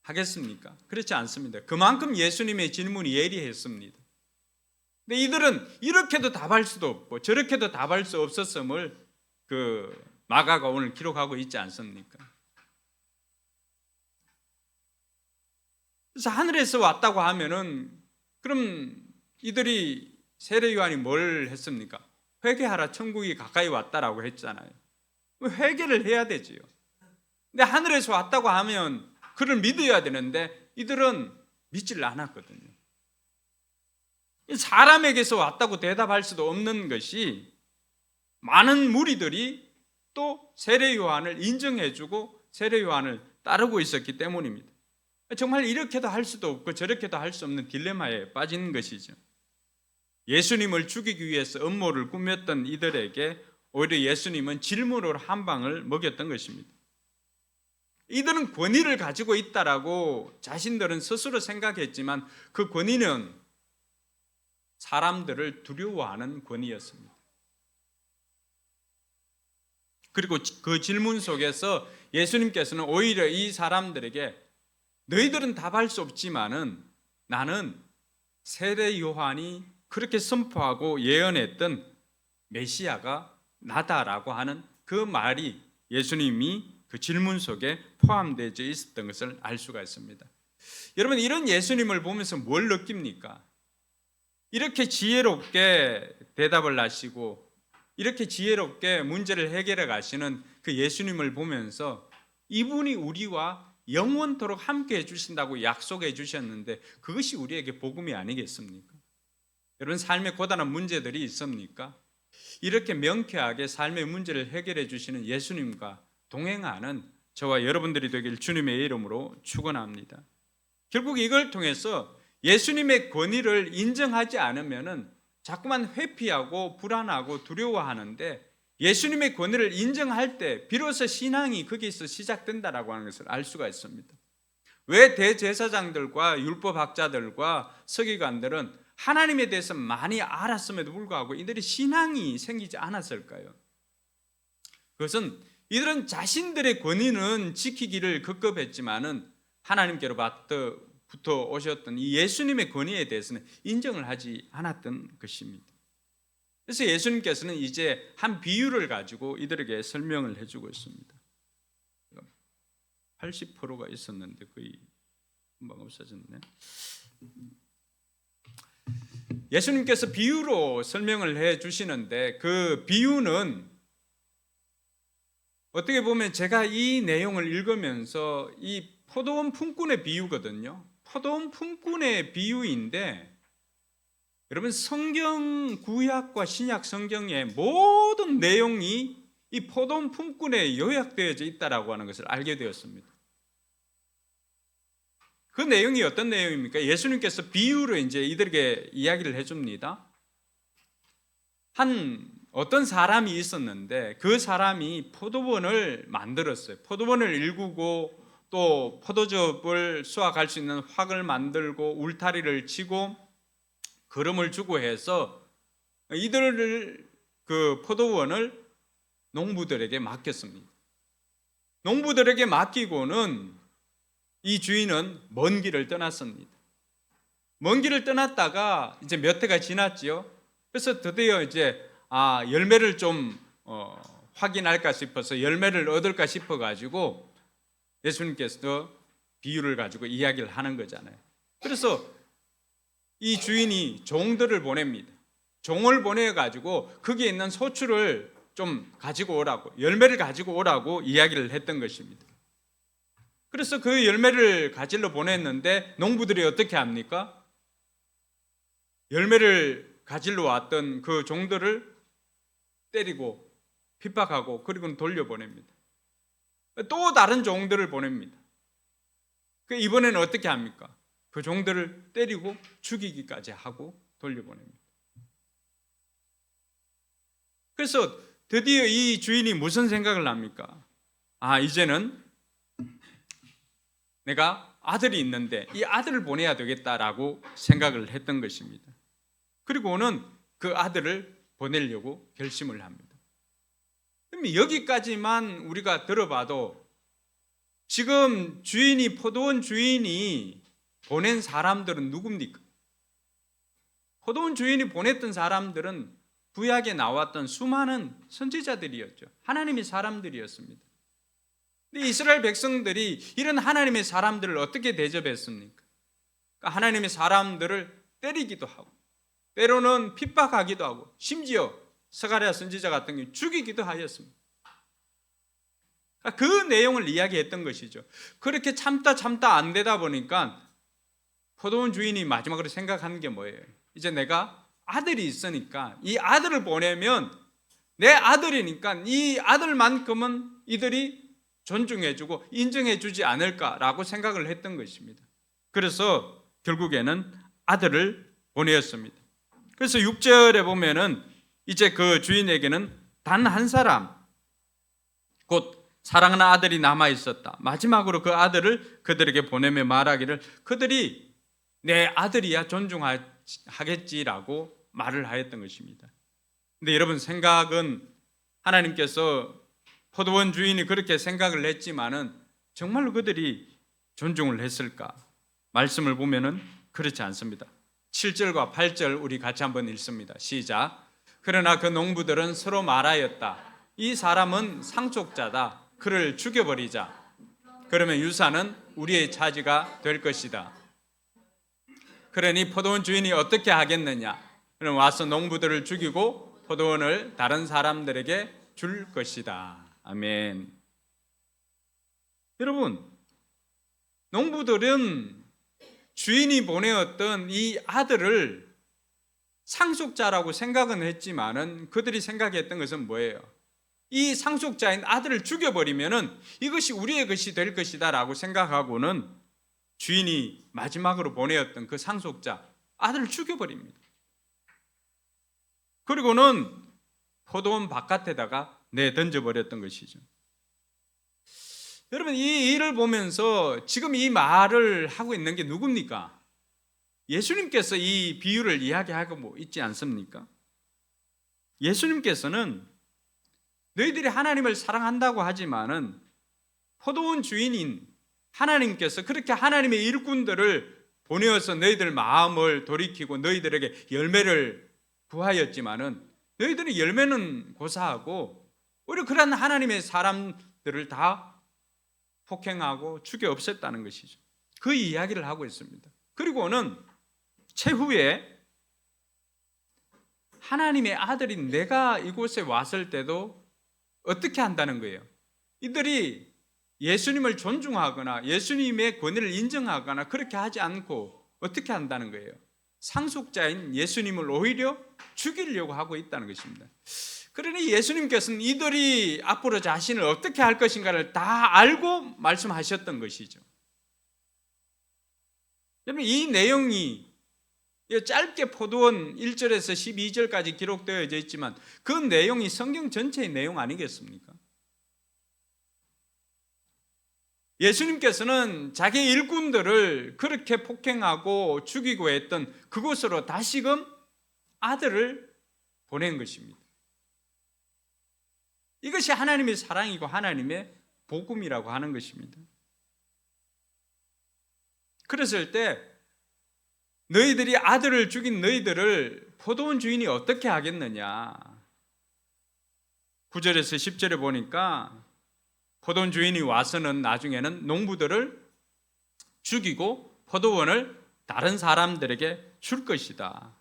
[SPEAKER 2] 하겠습니까? 그렇지 않습니다. 그만큼 예수님의 질문이 예리했습니다. 근데 이들은 이렇게도 답할 수도 없고 저렇게도 답할 수 없었음을 마가가 오늘 기록하고 있지 않습니까? 그래서 하늘에서 왔다고 하면은 그럼 이들이 세례 요한이 뭘 했습니까? 회개하라, 천국이 가까이 왔다라고 했잖아요. 회개를 해야 되지요. 근데 하늘에서 왔다고 하면 그를 믿어야 되는데 이들은 믿지를 않았거든요. 사람에게서 왔다고 대답할 수도 없는 것이 많은 무리들이 또 세례 요한을 인정해주고 세례 요한을 따르고 있었기 때문입니다. 정말 이렇게도 할 수도 없고 저렇게도 할 수 없는 딜레마에 빠진 것이죠. 예수님을 죽이기 위해서 음모를 꾸몄던 이들에게 오히려 예수님은 질문으로 한 방을 먹였던 것입니다. 이들은 권위를 가지고 있다라고 자신들은 스스로 생각했지만 그 권위는 사람들을 두려워하는 권위였습니다. 그리고 그 질문 속에서 예수님께서는 오히려 이 사람들에게 너희들은 답할 수 없지만은 나는 세례 요한이 그렇게 선포하고 예언했던 메시아가 나다라고 하는 그 말이 예수님이 그 질문 속에 포함되어 있었던 것을 알 수가 있습니다. 여러분, 이런 예수님을 보면서 뭘 느낍니까? 이렇게 지혜롭게 대답을 하시고 이렇게 지혜롭게 문제를 해결해 가시는 그 예수님을 보면서 이분이 우리와 영원토록 함께 해주신다고 약속해 주셨는데 그것이 우리에게 복음이 아니겠습니까? 여러분, 삶에 고단한 문제들이 있습니까? 이렇게 명쾌하게 삶의 문제를 해결해 주시는 예수님과 동행하는 저와 여러분들이 되길 주님의 이름으로 축원합니다. 결국 이걸 통해서 예수님의 권위를 인정하지 않으면은 자꾸만 회피하고 불안하고 두려워하는데, 예수님의 권위를 인정할 때 비로소 신앙이 거기서 시작된다라고 하는 것을 알 수가 있습니다. 왜 대제사장들과 율법학자들과 서기관들은 하나님에 대해서 많이 알았음에도 불구하고 이들이 신앙이 생기지 않았을까요? 그것은 이들은 자신들의 권위는 지키기를 급급했지만은 하나님께로부터 오셨던 이 예수님의 권위에 대해서는 인정을 하지 않았던 것입니다. 그래서 예수님께서는 이제 한 비유를 가지고 이들에게 설명을 해주고 있습니다. 80%가 있었는데 거의 금방 없어졌네. 예수님께서 비유로 설명을 해 주시는데, 그 비유는 어떻게 보면 제가 이 내용을 읽으면서 이 포도원 품꾼의 비유거든요. 포도원 품꾼의 비유인데, 여러분 성경 구약과 신약 성경의 모든 내용이 이 포도원 품꾼에 요약되어져 있다라고 하는 것을 알게 되었습니다. 그 내용이 어떤 내용입니까? 예수님께서 비유로 이제 이들에게 이야기를 해줍니다. 어떤 사람이 있었는데 그 사람이 포도원을 만들었어요. 포도원을 일구고 또 포도즙을 수확할 수 있는 확을 만들고 울타리를 치고 거름을 주고 해서 이들을 그 포도원을 농부들에게 맡겼습니다. 농부들에게 맡기고는 이 주인은 먼 길을 떠났습니다. 먼 길을 떠났다가 이제 몇 해가 지났지요. 그래서 드디어 이제 열매를 좀 확인할까 싶어서 열매를 얻을까 싶어 가지고 예수님께서도 비유를 가지고 이야기를 하는 거잖아요. 그래서 이 주인이 종들을 보냅니다. 종을 보내가지고 거기에 있는 소출을 좀 가지고 오라고, 열매를 가지고 오라고 이야기를 했던 것입니다. 그래서 그 열매를 가지러 보냈는데 농부들이 어떻게 합니까? 열매를 가지러 왔던 그 종들을 때리고 핍박하고 그리고는 돌려보냅니다. 또 다른 종들을 보냅니다. 이번에는 어떻게 합니까? 그 종들을 때리고 죽이기까지 하고 돌려보냅니다. 그래서 드디어 이 주인이 무슨 생각을 합니까? 이제는 내가 아들이 있는데 이 아들을 보내야 되겠다라고 생각을 했던 것입니다. 그리고는 그 아들을 보내려고 결심을 합니다. 그럼 여기까지만 우리가 들어봐도 지금 포도원 주인이 보낸 사람들은 누굽니까? 포도원 주인이 보냈던 사람들은 구약에 나왔던 수많은 선지자들이었죠. 하나님의 사람들이었습니다. 근데 이스라엘 백성들이 이런 하나님의 사람들을 어떻게 대접했습니까? 그러니까 하나님의 사람들을 때리기도 하고 때로는 핍박하기도 하고 심지어 스가랴 선지자 같은 경우 죽이기도 하였습니다. 그 내용을 이야기했던 것이죠. 그렇게 참다 안 되다 보니까 포도원 주인이 마지막으로 생각하는 게 뭐예요? 이제 내가 아들이 있으니까 이 아들을 보내면 내 아들이니까 이 아들만큼은 이들이 존중해주고 인정해주지 않을까라고 생각을 했던 것입니다. 그래서 결국에는 아들을 보내었습니다. 그래서 6절에 보면은 이제 그 주인에게는 단 한 사람, 곧 사랑하는 아들이 남아 있었다. 마지막으로 그 아들을 그들에게 보내며 말하기를 그들이 내 아들이야 존중하겠지라고 말을 하였던 것입니다. 근데 여러분 생각은 하나님께서 포도원 주인이 그렇게 생각을 했지만은 정말로 그들이 존중을 했을까? 말씀을 보면은 그렇지 않습니다. 7절과 8절 우리 같이 한번 읽습니다. 시작. 그러나 그 농부들은 서로 말하였다. 이 사람은 상속자다. 그를 죽여버리자. 그러면 유산은 우리의 차지가 될 것이다. 그러니 포도원 주인이 어떻게 하겠느냐? 그럼 와서 농부들을 죽이고 포도원을 다른 사람들에게 줄 것이다. 아멘. 여러분, 농부들은 주인이 보내었던 이 이 상속자인 아들을 죽여버리면은 이것이 우리의 것이 될 것이다라고 생각하고는 주인이 마지막으로 보내었던 그 상속자 아들을 죽여버립니다. 그리고는 포도원 바깥에다가 내던져버렸던 것이죠. 여러분, 이 일을 보면서 지금 이 말을 하고 있는 게 누굽니까? 예수님께서 이 비유를 이야기하고 있지 않습니까? 예수님께서는 너희들이 하나님을 사랑한다고 하지만은 포도원 주인인 하나님께서 그렇게 하나님의 일꾼들을 보내어서 너희들 마음을 돌이키고 너희들에게 열매를 구하였지만은 너희들이 열매는 고사하고 오히려 그런 하나님의 사람들을 다 폭행하고 죽여 없앴다는 것이죠. 그 이야기를 하고 있습니다. 그리고는 최후에 하나님의 아들인 내가 이곳에 왔을 때도 어떻게 한다는 거예요? 이들이 예수님을 존중하거나 예수님의 권위를 인정하거나 그렇게 하지 않고 어떻게 한다는 거예요? 상속자인 예수님을 오히려 죽이려고 하고 있다는 것입니다. 그러니 예수님께서는 이들이 앞으로 자신을 어떻게 할 것인가를 다 알고 말씀하셨던 것이죠. 여러분, 이 내용이 짧게 포도원 1절에서 12절까지 기록되어져 있지만 그 내용이 성경 전체의 내용 아니겠습니까? 예수님께서는 자기 일꾼들을 그렇게 폭행하고 죽이고 했던 그곳으로 다시금 아들을 보낸 것입니다. 이것이 하나님의 사랑이고 하나님의 복음이라고 하는 것입니다. 그랬을 때 너희들이 아들을 죽인 너희들을 포도원 주인이 어떻게 하겠느냐? 9절에서 10절에 보니까 포도원 주인이 와서는 나중에는 농부들을 죽이고 포도원을 다른 사람들에게 줄 것이다.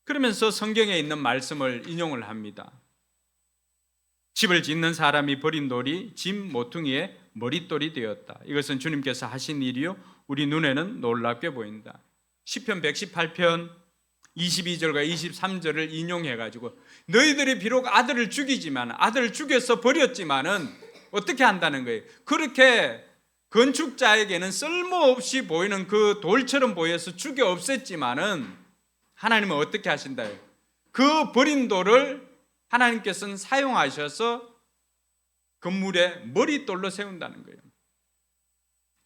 [SPEAKER 2] 그러면서 성경에 있는 말씀을 인용을 합니다. 집을 짓는 사람이 버린 돌이 집 모퉁이의 머릿돌이 되었다. 이것은 주님께서 하신 일이요 우리 눈에는 놀랍게 보인다. 시편 118편 22절과 23절을 인용해가지고 너희들이 비록 아들을 죽이지만 아들을 죽여서 버렸지만은 어떻게 한다는 거예요? 그렇게 건축자에게는 쓸모없이 보이는 그 돌처럼 보여서 죽여 없앴지만은 하나님은 어떻게 하신다? 그 버린 돌을 하나님께서는 사용하셔서 건물에 머릿돌로 세운다는 거예요.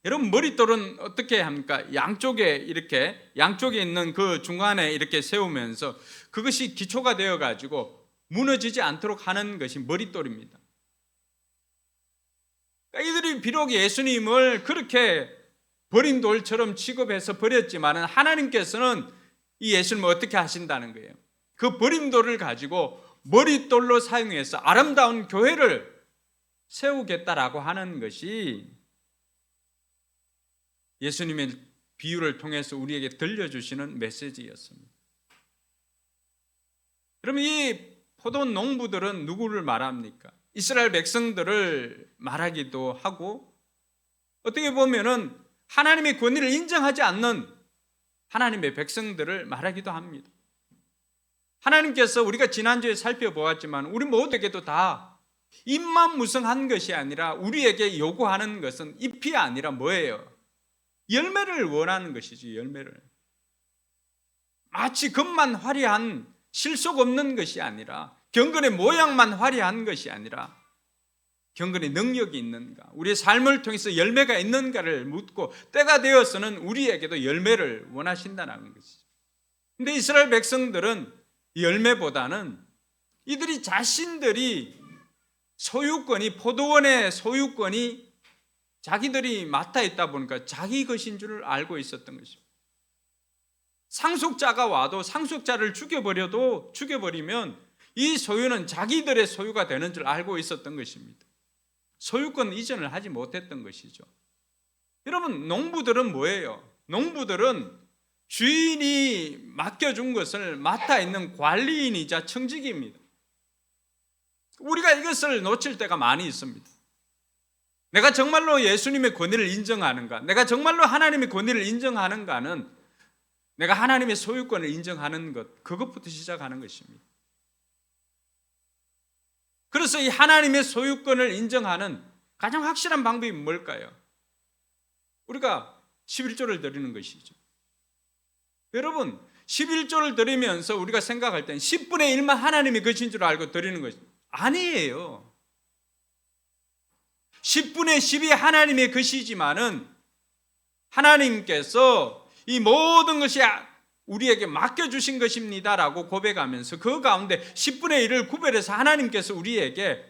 [SPEAKER 2] 여러분, 머릿돌은 어떻게 합니까? 양쪽에 있는 그 중간에 이렇게 세우면서 그것이 기초가 되어 가지고 무너지지 않도록 하는 것이 머릿돌입니다. 이들이 비록 예수님을 그렇게 버린 돌처럼 취급해서 버렸지만 하나님께서는 이 예수님을 어떻게 하신다는 거예요? 그 버린 돌을 가지고 머릿돌로 사용해서 아름다운 교회를 세우겠다라고 하는 것이 예수님의 비유를 통해서 우리에게 들려주시는 메시지였습니다. 그러면 이 포도원 농부들은 누구를 말합니까? 이스라엘 백성들을 말하기도 하고 어떻게 보면은 하나님의 권위를 인정하지 않는 하나님의 백성들을 말하기도 합니다. 하나님께서 우리가 지난주에 살펴보았지만 우리 모두에게도 다 입만 무성한 것이 아니라 우리에게 요구하는 것은 잎이 아니라 뭐예요? 열매를 원하는 것이지. 열매를. 마치 겉만 화려한 실속 없는 것이 아니라 경건의 모양만 화려한 것이 아니라 경건의 능력이 있는가, 우리의 삶을 통해서 열매가 있는가를 묻고 때가 되어서는 우리에게도 열매를 원하신다는 것이죠. 그런데 이스라엘 백성들은 열매보다는 이들이 자신들이 소유권이 포도원의 소유권이 자기들이 맡아 있다 보니까 자기 것인 줄 알고 있었던 것입니다. 상속자가 와도 상속자를 죽여버리면 이 소유는 자기들의 소유가 되는 줄 알고 있었던 것입니다. 소유권 이전을 하지 못했던 것이죠. 여러분, 농부들은 뭐예요? 농부들은 주인이 맡겨준 것을 맡아 있는 관리인이자 청직입니다. 우리가 이것을 놓칠 때가 많이 있습니다. 내가 정말로 예수님의 권위를 인정하는가, 내가 정말로 하나님의 권위를 인정하는가는 내가 하나님의 소유권을 인정하는 것, 그것부터 시작하는 것입니다. 그래서 이 하나님의 소유권을 인정하는 가장 확실한 방법이 뭘까요? 우리가 11조를 드리는 것이죠. 여러분, 11조를 드리면서 우리가 생각할 때는 10분의 1만 하나님의 것인 줄 알고 드리는 것이 아니에요. 10분의 10이 하나님의 것이지만은 하나님께서 이 모든 것이 우리에게 맡겨주신 것입니다라고 고백하면서 그 가운데 10분의 1을 구별해서 하나님께서 우리에게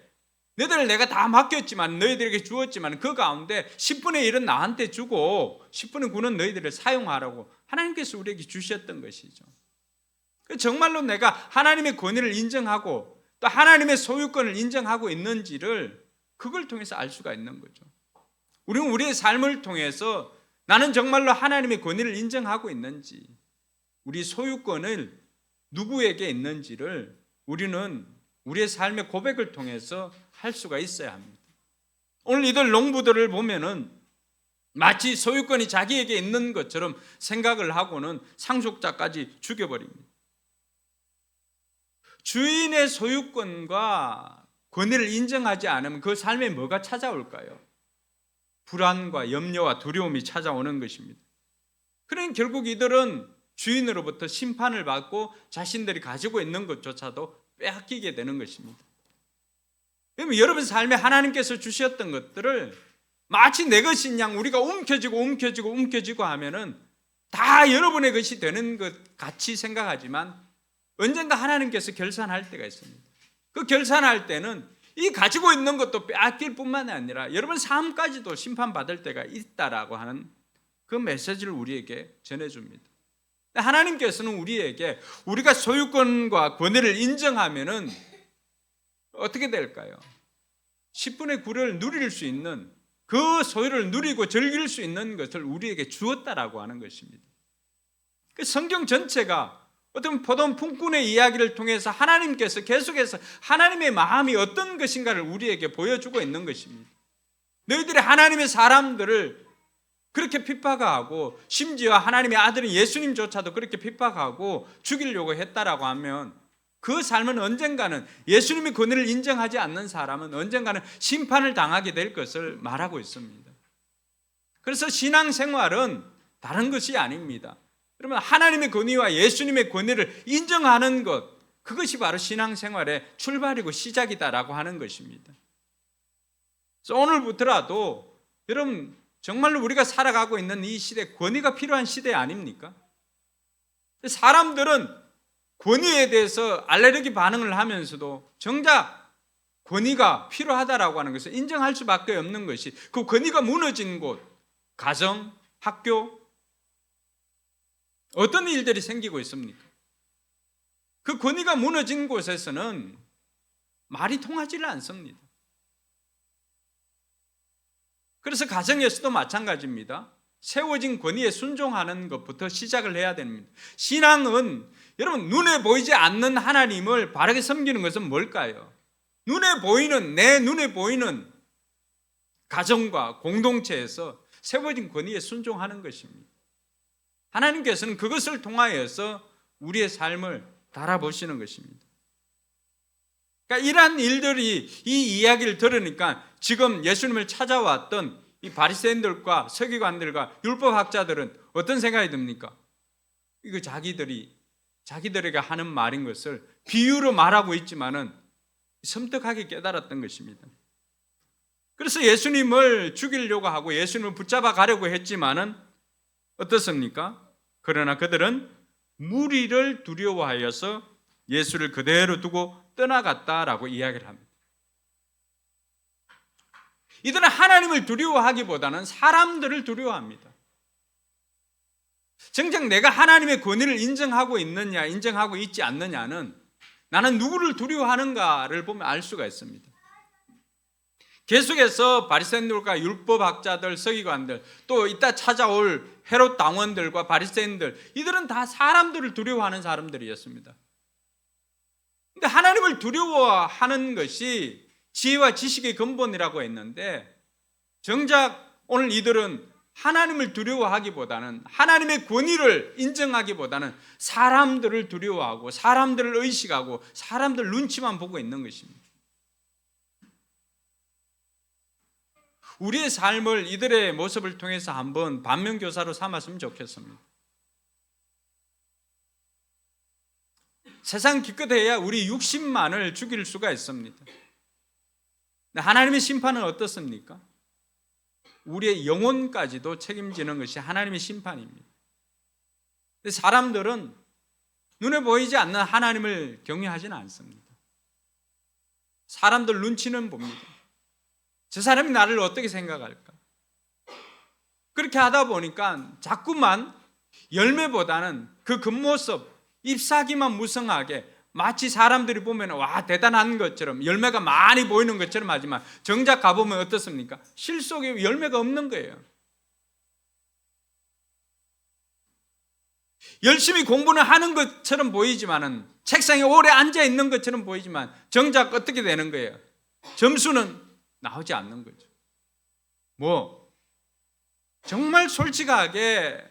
[SPEAKER 2] 너희들 내가 다 맡겼지만 너희들에게 주었지만 그 가운데 10분의 1은 나한테 주고 10분의 9는 너희들을 사용하라고 하나님께서 우리에게 주셨던 것이죠. 정말로 내가 하나님의 권위를 인정하고 또 하나님의 소유권을 인정하고 있는지를 그걸 통해서 알 수가 있는 거죠. 우리는 우리의 삶을 통해서 나는 정말로 하나님의 권위를 인정하고 있는지, 우리 소유권을 누구에게 있는지를 우리는 우리의 삶의 고백을 통해서 할 수가 있어야 합니다. 오늘 이들 농부들을 보면은 마치 소유권이 자기에게 있는 것처럼 생각을 하고는 상속자까지 죽여버립니다. 주인의 소유권과 권위를 인정하지 않으면 그 삶에 뭐가 찾아올까요? 불안과 염려와 두려움이 찾아오는 것입니다. 그러니 결국 이들은 주인으로부터 심판을 받고 자신들이 가지고 있는 것조차도 빼앗기게 되는 것입니다. 그러면 여러분 삶에 하나님께서 주셨던 것들을 마치 내 것인 양 우리가 움켜쥐고 하면은 다 여러분의 것이 되는 것 같이 생각하지만 언젠가 하나님께서 결산할 때가 있습니다. 그 결산할 때는 이 가지고 있는 것도 빼앗길 뿐만 아니라 여러분 삶까지도 심판받을 때가 있다라고 하는 그 메시지를 우리에게 전해줍니다. 하나님께서는 우리에게 우리가 소유권과 권위를 인정하면은 어떻게 될까요? 10분의 9를 누릴 수 있는 그 소유를 누리고 즐길 수 있는 것을 우리에게 주었다라고 하는 것입니다. 그 성경 전체가 어떤 포도원 품꾼의 이야기를 통해서 하나님께서 계속해서 하나님의 마음이 어떤 것인가를 우리에게 보여주고 있는 것입니다. 너희들이 하나님의 사람들을 그렇게 핍박하고 심지어 하나님의 아들인 예수님조차도 그렇게 핍박하고 죽이려고 했다라고 하면 그 삶은 언젠가는 예수님의 권위를 인정하지 않는 사람은 언젠가는 심판을 당하게 될 것을 말하고 있습니다. 그래서 신앙생활은 다른 것이 아닙니다. 그러면 하나님의 권위와 예수님의 권위를 인정하는 것, 그것이 바로 신앙생활의 출발이고 시작이다라고 하는 것입니다. 그래서 오늘부터라도 여러분 정말로 우리가 살아가고 있는 이 시대, 권위가 필요한 시대 아닙니까? 사람들은 권위에 대해서 알레르기 반응을 하면서도 정작 권위가 필요하다라고 하는 것을 인정할 수밖에 없는 것이 그 권위가 무너진 곳, 가정, 학교, 어떤 일들이 생기고 있습니까? 그 권위가 무너진 곳에서는 말이 통하지를 않습니다. 그래서 가정에서도 마찬가지입니다. 세워진 권위에 순종하는 것부터 시작을 해야 됩니다. 신앙은 여러분 눈에 보이지 않는 하나님을 바르게 섬기는 것은 뭘까요? 내 눈에 보이는 가정과 공동체에서 세워진 권위에 순종하는 것입니다. 하나님께서는 그것을 통하여서 우리의 삶을 달아보시는 것입니다. 그러니까 이러한 일들이 이 이야기를 들으니까 지금 예수님을 찾아왔던 이 바리새인들과 서기관들과 율법학자들은 어떤 생각이 듭니까? 이거 자기들에게 하는 말인 것을 비유로 말하고 있지만은 섬뜩하게 깨달았던 것입니다. 그래서 예수님을 죽이려고 하고 예수님을 붙잡아 가려고 했지만은 어떻습니까? 그러나 그들은 무리를 두려워하여서 예수를 그대로 두고 떠나갔다라고 이야기를 합니다. 이들은 하나님을 두려워하기보다는 사람들을 두려워합니다. 정작 내가 하나님의 권위를 인정하고 있느냐, 인정하고 있지 않느냐는 나는 누구를 두려워하는가를 보면 알 수가 있습니다. 계속해서 바리새인들과 율법학자들, 서기관들, 또 이따 찾아올 헤롯 당원들과 바리새인들, 이들은 다 사람들을 두려워하는 사람들이었습니다. 근데 하나님을 두려워하는 것이 지혜와 지식의 근본이라고 했는데 정작 오늘 이들은 하나님을 두려워하기보다는 하나님의 권위를 인정하기보다는 사람들을 두려워하고 사람들을 의식하고 사람들 눈치만 보고 있는 것입니다. 우리의 삶을 이들의 모습을 통해서 한번 반면교사로 삼았으면 좋겠습니다. 세상 기껏해야 우리 육신만을 죽일 수가 있습니다. 하나님의 심판은 어떻습니까? 우리의 영혼까지도 책임지는 것이 하나님의 심판입니다. 사람들은 눈에 보이지 않는 하나님을 경외하지는 않습니다. 사람들 눈치는 봅니다. 저 사람이 나를 어떻게 생각할까? 그렇게 하다 보니까 자꾸만 열매보다는 그 겉모습, 잎사귀만 무성하게 마치 사람들이 보면 와 대단한 것처럼 열매가 많이 보이는 것처럼 하지만 정작 가보면 어떻습니까? 실 속에 열매가 없는 거예요. 열심히 공부는 하는 것처럼 보이지만은 책상에 오래 앉아 있는 것처럼 보이지만 정작 어떻게 되는 거예요? 점수는 나오지 않는 거죠. 정말 솔직하게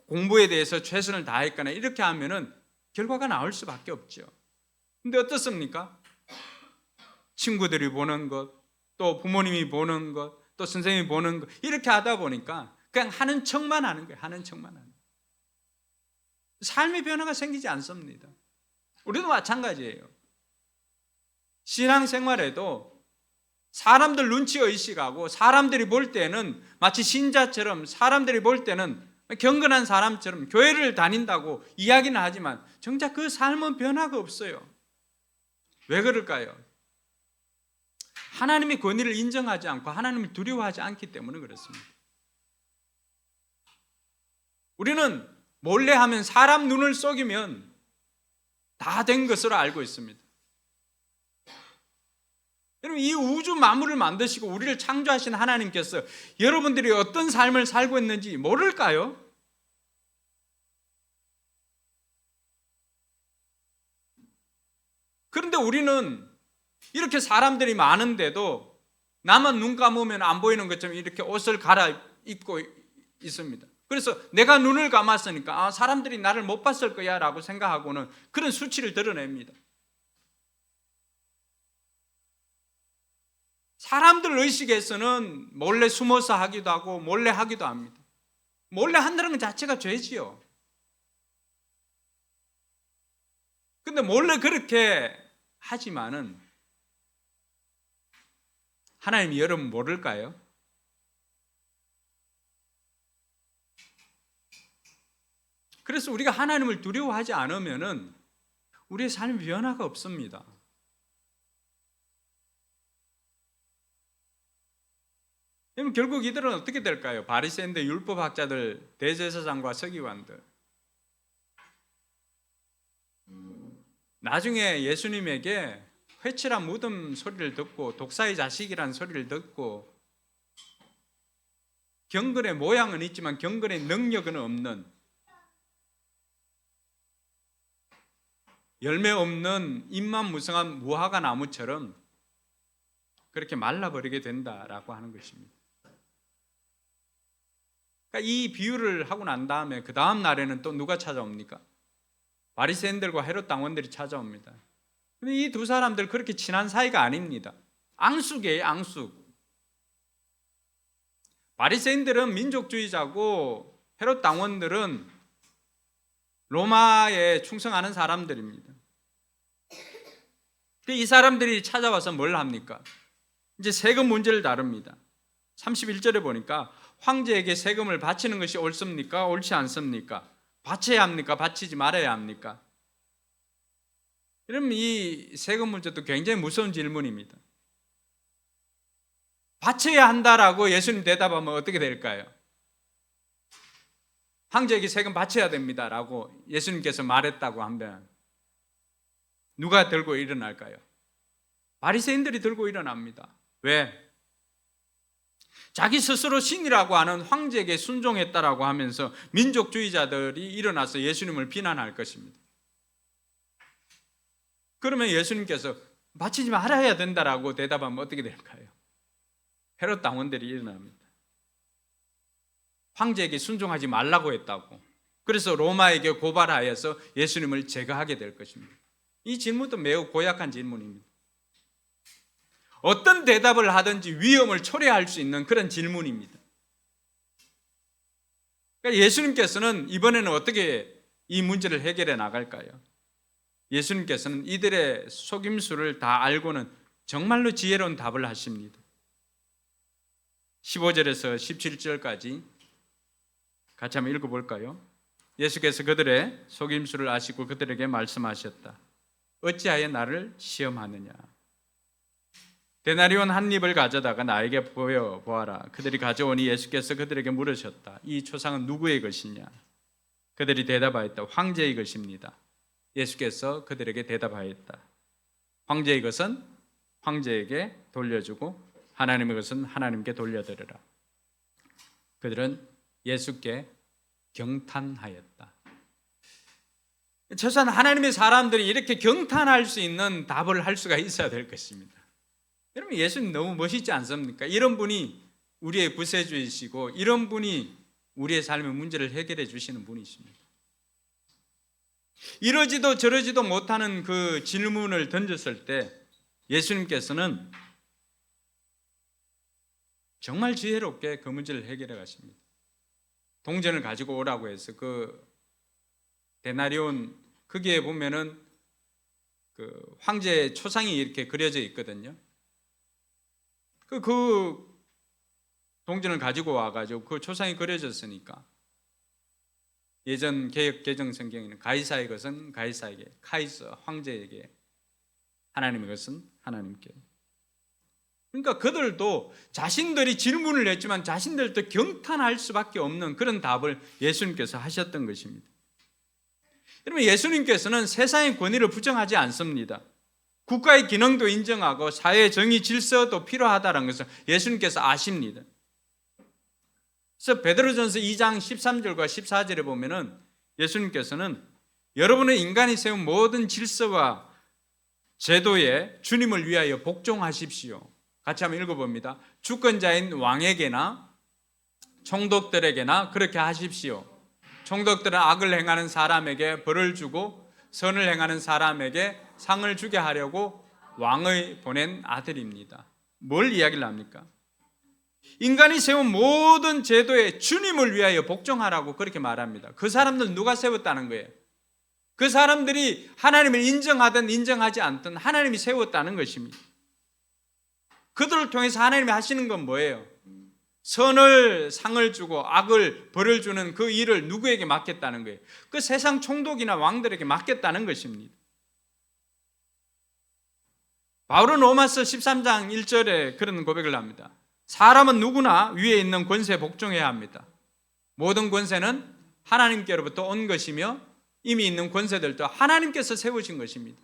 [SPEAKER 2] 공부에 대해서 최선을 다했거나 이렇게 하면은 결과가 나올 수밖에 없죠. 근데 어떻습니까? 친구들이 보는 것, 또 부모님이 보는 것, 또 선생님이 보는 것 이렇게 하다 보니까 그냥 하는 척만 하는 거예요. 하는 척만 하는 거예요. 삶의 변화가 생기지 않습니다. 우리도 마찬가지예요. 신앙생활에도 사람들 눈치 의식하고 사람들이 볼 때는 마치 신자처럼 사람들이 볼 때는 경건한 사람처럼 교회를 다닌다고 이야기는 하지만 정작 그 삶은 변화가 없어요. 왜 그럴까요? 하나님의 권위를 인정하지 않고 하나님을 두려워하지 않기 때문에 그렇습니다. 우리는 몰래 하면 사람 눈을 속이면 다 된 것으로 알고 있습니다. 여러분 이 우주 만물을 만드시고 우리를 창조하신 하나님께서 여러분들이 어떤 삶을 살고 있는지 모를까요? 그런데 우리는 이렇게 사람들이 많은데도 나만 눈 감으면 안 보이는 것처럼 이렇게 옷을 갈아입고 있습니다. 그래서 내가 눈을 감았으니까 사람들이 나를 못 봤을 거야 라고 생각하고는 그런 수치를 드러냅니다. 사람들 의식에서는 몰래 숨어서 하기도 하고 몰래 하기도 합니다. 몰래 한다는 것 자체가 죄지요. 근데 몰래 그렇게 하지만은 하나님이 여러분 모를까요? 그래서 우리가 하나님을 두려워하지 않으면은 우리의 삶의 변화가 없습니다. 그럼 결국 이들은 어떻게 될까요? 바리새인들, 율법학자들, 대제사장과 서기관들. 나중에 예수님에게 회칠한 무덤 소리를 듣고 독사의 자식이라는 소리를 듣고 경건의 모양은 있지만 경건의 능력은 없는 열매 없는 잎만 무성한 무화과 나무처럼 그렇게 말라버리게 된다라고 하는 것입니다. 그러니까 이 비유를 하고 난 다음에 그 다음 날에는 또 누가 찾아옵니까? 바리새인들과 헤롯 당원들이 찾아옵니다. 근데 이 두 사람들 그렇게 친한 사이가 아닙니다. 앙숙이에요, 앙숙. 바리새인들은 민족주의자고 헤롯 당원들은 로마에 충성하는 사람들입니다. 이 사람들이 찾아와서 뭘 합니까? 이제 세금 문제를 다룹니다. 31절에 보니까 황제에게 세금을 바치는 것이 옳습니까? 옳지 않습니까? 바쳐야 합니까? 바치지 말아야 합니까? 이러면 이 세금 문제도 굉장히 무서운 질문입니다. 바쳐야 한다라고 예수님 대답하면 어떻게 될까요? 황제에게 세금 바쳐야 됩니다라고 예수님께서 말했다고 하면 누가 들고 일어날까요? 바리새인들이 들고 일어납니다. 왜? 자기 스스로 신이라고 하는 황제에게 순종했다라고 하면서 민족주의자들이 일어나서 예수님을 비난할 것입니다. 그러면 예수님께서 바치지 말아야 된다라고 대답하면 어떻게 될까요? 헤롯 당원들이 일어납니다. 황제에게 순종하지 말라고 했다고. 그래서 로마에게 고발하여서 예수님을 제거하게 될 것입니다. 이 질문도 매우 고약한 질문입니다. 어떤 대답을 하든지 위험을 초래할 수 있는 그런 질문입니다. 그러니까 예수님께서는 이번에는 어떻게 이 문제를 해결해 나갈까요? 예수님께서는 이들의 속임수를 다 알고는 정말로 지혜로운 답을 하십니다. 15절에서 17절까지 같이 한번 읽어볼까요? 예수께서 그들의 속임수를 아시고 그들에게 말씀하셨다. 어찌하여 나를 시험하느냐? 데나리온 한 입을 가져다가 나에게 보여보아라. 그들이 가져오니 예수께서 그들에게 물으셨다. 이 초상은 누구의 것이냐? 그들이 대답하였다. 황제의 것입니다. 예수께서 그들에게 대답하였다. 황제의 것은 황제에게 돌려주고 하나님의 것은 하나님께 돌려드리라. 그들은 예수께 경탄하였다. 최소한 하나님의 사람들이 이렇게 경탄할 수 있는 답을 할 수가 있어야 될 것입니다. 여러분, 예수님 너무 멋있지 않습니까? 이런 분이 우리의 구세주이시고 이런 분이 우리의 삶의 문제를 해결해 주시는 분이십니다. 이러지도 저러지도 못하는 그 질문을 던졌을 때 예수님께서는 정말 지혜롭게 그 문제를 해결해 가십니다. 동전을 가지고 오라고 해서 그 데나리온 거기에 보면은 그 황제의 초상이 이렇게 그려져 있거든요. 그 동전을 가지고 와가지고 그 초상이 그려졌으니까 예전 개역 개정 성경에는 가이사의 것은 가이사에게, 카이서 황제에게, 하나님의 것은 하나님께. 그러니까 그들도 자신들이 질문을 했지만 자신들도 경탄할 수밖에 없는 그런 답을 예수님께서 하셨던 것입니다. 여러분, 예수님께서는 세상의 권위를 부정하지 않습니다. 국가의 기능도 인정하고 사회의 정의 질서도 필요하다는 것을 예수님께서 아십니다. 그래서 베드로전서 2장 13절과 14절에 보면은 예수님께서는 여러분의 인간이 세운 모든 질서와 제도에 주님을 위하여 복종하십시오. 같이 한번 읽어봅니다. 주권자인 왕에게나 총독들에게나 그렇게 하십시오. 총독들은 악을 행하는 사람에게 벌을 주고 선을 행하는 사람에게 상을 주게 하려고 왕의 보낸 아들입니다. 뭘 이야기를 합니까? 인간이 세운 모든 제도에 주님을 위하여 복종하라고 그렇게 말합니다. 그 사람들 누가 세웠다는 거예요? 그 사람들이 하나님을 인정하든 인정하지 않든 하나님이 세웠다는 것입니다. 그들을 통해서 하나님이 하시는 건 뭐예요? 선을 상을 주고 악을 벌을 주는 그 일을 누구에게 맡겼다는 거예요? 그 세상 총독이나 왕들에게 맡겼다는 것입니다. 바울은 로마서 13장 1절에 그런 고백을 합니다. 사람은 누구나 위에 있는 권세에 복종해야 합니다. 모든 권세는 하나님께로부터 온 것이며 이미 있는 권세들도 하나님께서 세우신 것입니다.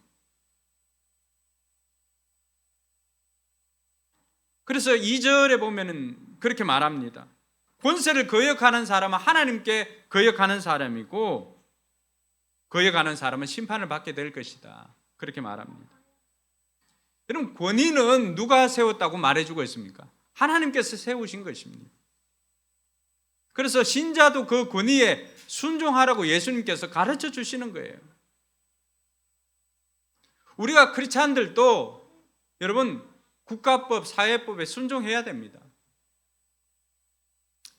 [SPEAKER 2] 그래서 2절에 보면은 그렇게 말합니다. 권세를 거역하는 사람은 하나님께 거역하는 사람이고 거역하는 사람은 심판을 받게 될 것이다. 그렇게 말합니다. 여러분, 권위는 누가 세웠다고 말해주고 있습니까? 하나님께서 세우신 것입니다. 그래서 신자도 그 권위에 순종하라고 예수님께서 가르쳐 주시는 거예요. 우리가 크리스찬들도 여러분 국가법, 사회법에 순종해야 됩니다.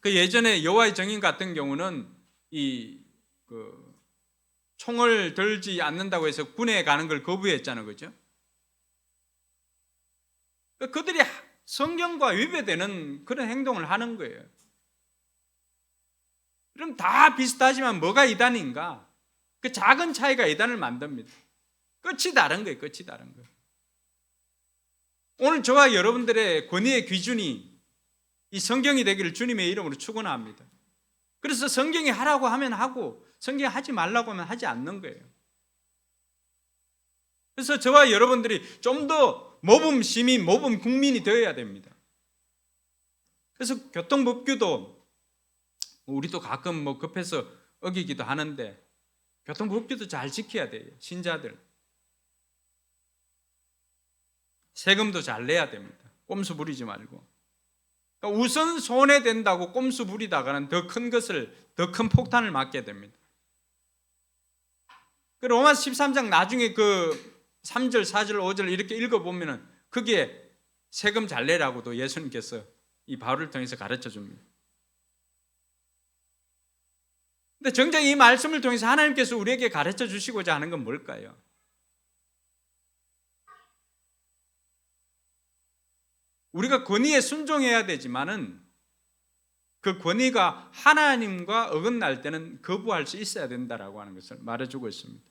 [SPEAKER 2] 그 예전에 여호와의 증인 같은 경우는 총을 들지 않는다고 해서 군에 가는 걸 거부했잖아요, 그죠? 그들이 성경과 위배되는 그런 행동을 하는 거예요. 그럼 다 비슷하지만 뭐가 이단인가? 그 작은 차이가 이단을 만듭니다. 끝이 다른 거예요, 끝이 다른 거예요. 오늘 저와 여러분들의 권위의 기준이 이 성경이 되기를 주님의 이름으로 축원합니다. 그래서 성경이 하라고 하면 하고 성경이 하지 말라고 하면 하지 않는 거예요. 그래서 저와 여러분들이 좀 더 모범 시민, 모범 국민이 되어야 됩니다. 그래서 교통법규도 우리도 가끔 급해서 어기기도 하는데 교통법규도 잘 지켜야 돼요. 신자들. 세금도 잘 내야 됩니다. 꼼수 부리지 말고. 그러니까 우선 손해된다고 꼼수 부리다가는 더 큰 것을, 더 큰 폭탄을 맞게 됩니다. 그 로마서 13장 나중에 그 3절, 4절, 5절 이렇게 읽어보면은 그게 세금 잘 내라고도 예수님께서 이 바울을 통해서 가르쳐 줍니다. 근데 정작 이 말씀을 통해서 하나님께서 우리에게 가르쳐 주시고자 하는 건 뭘까요? 우리가 권위에 순종해야 되지만은 그 권위가 하나님과 어긋날 때는 거부할 수 있어야 된다라고 하는 것을 말해주고 있습니다.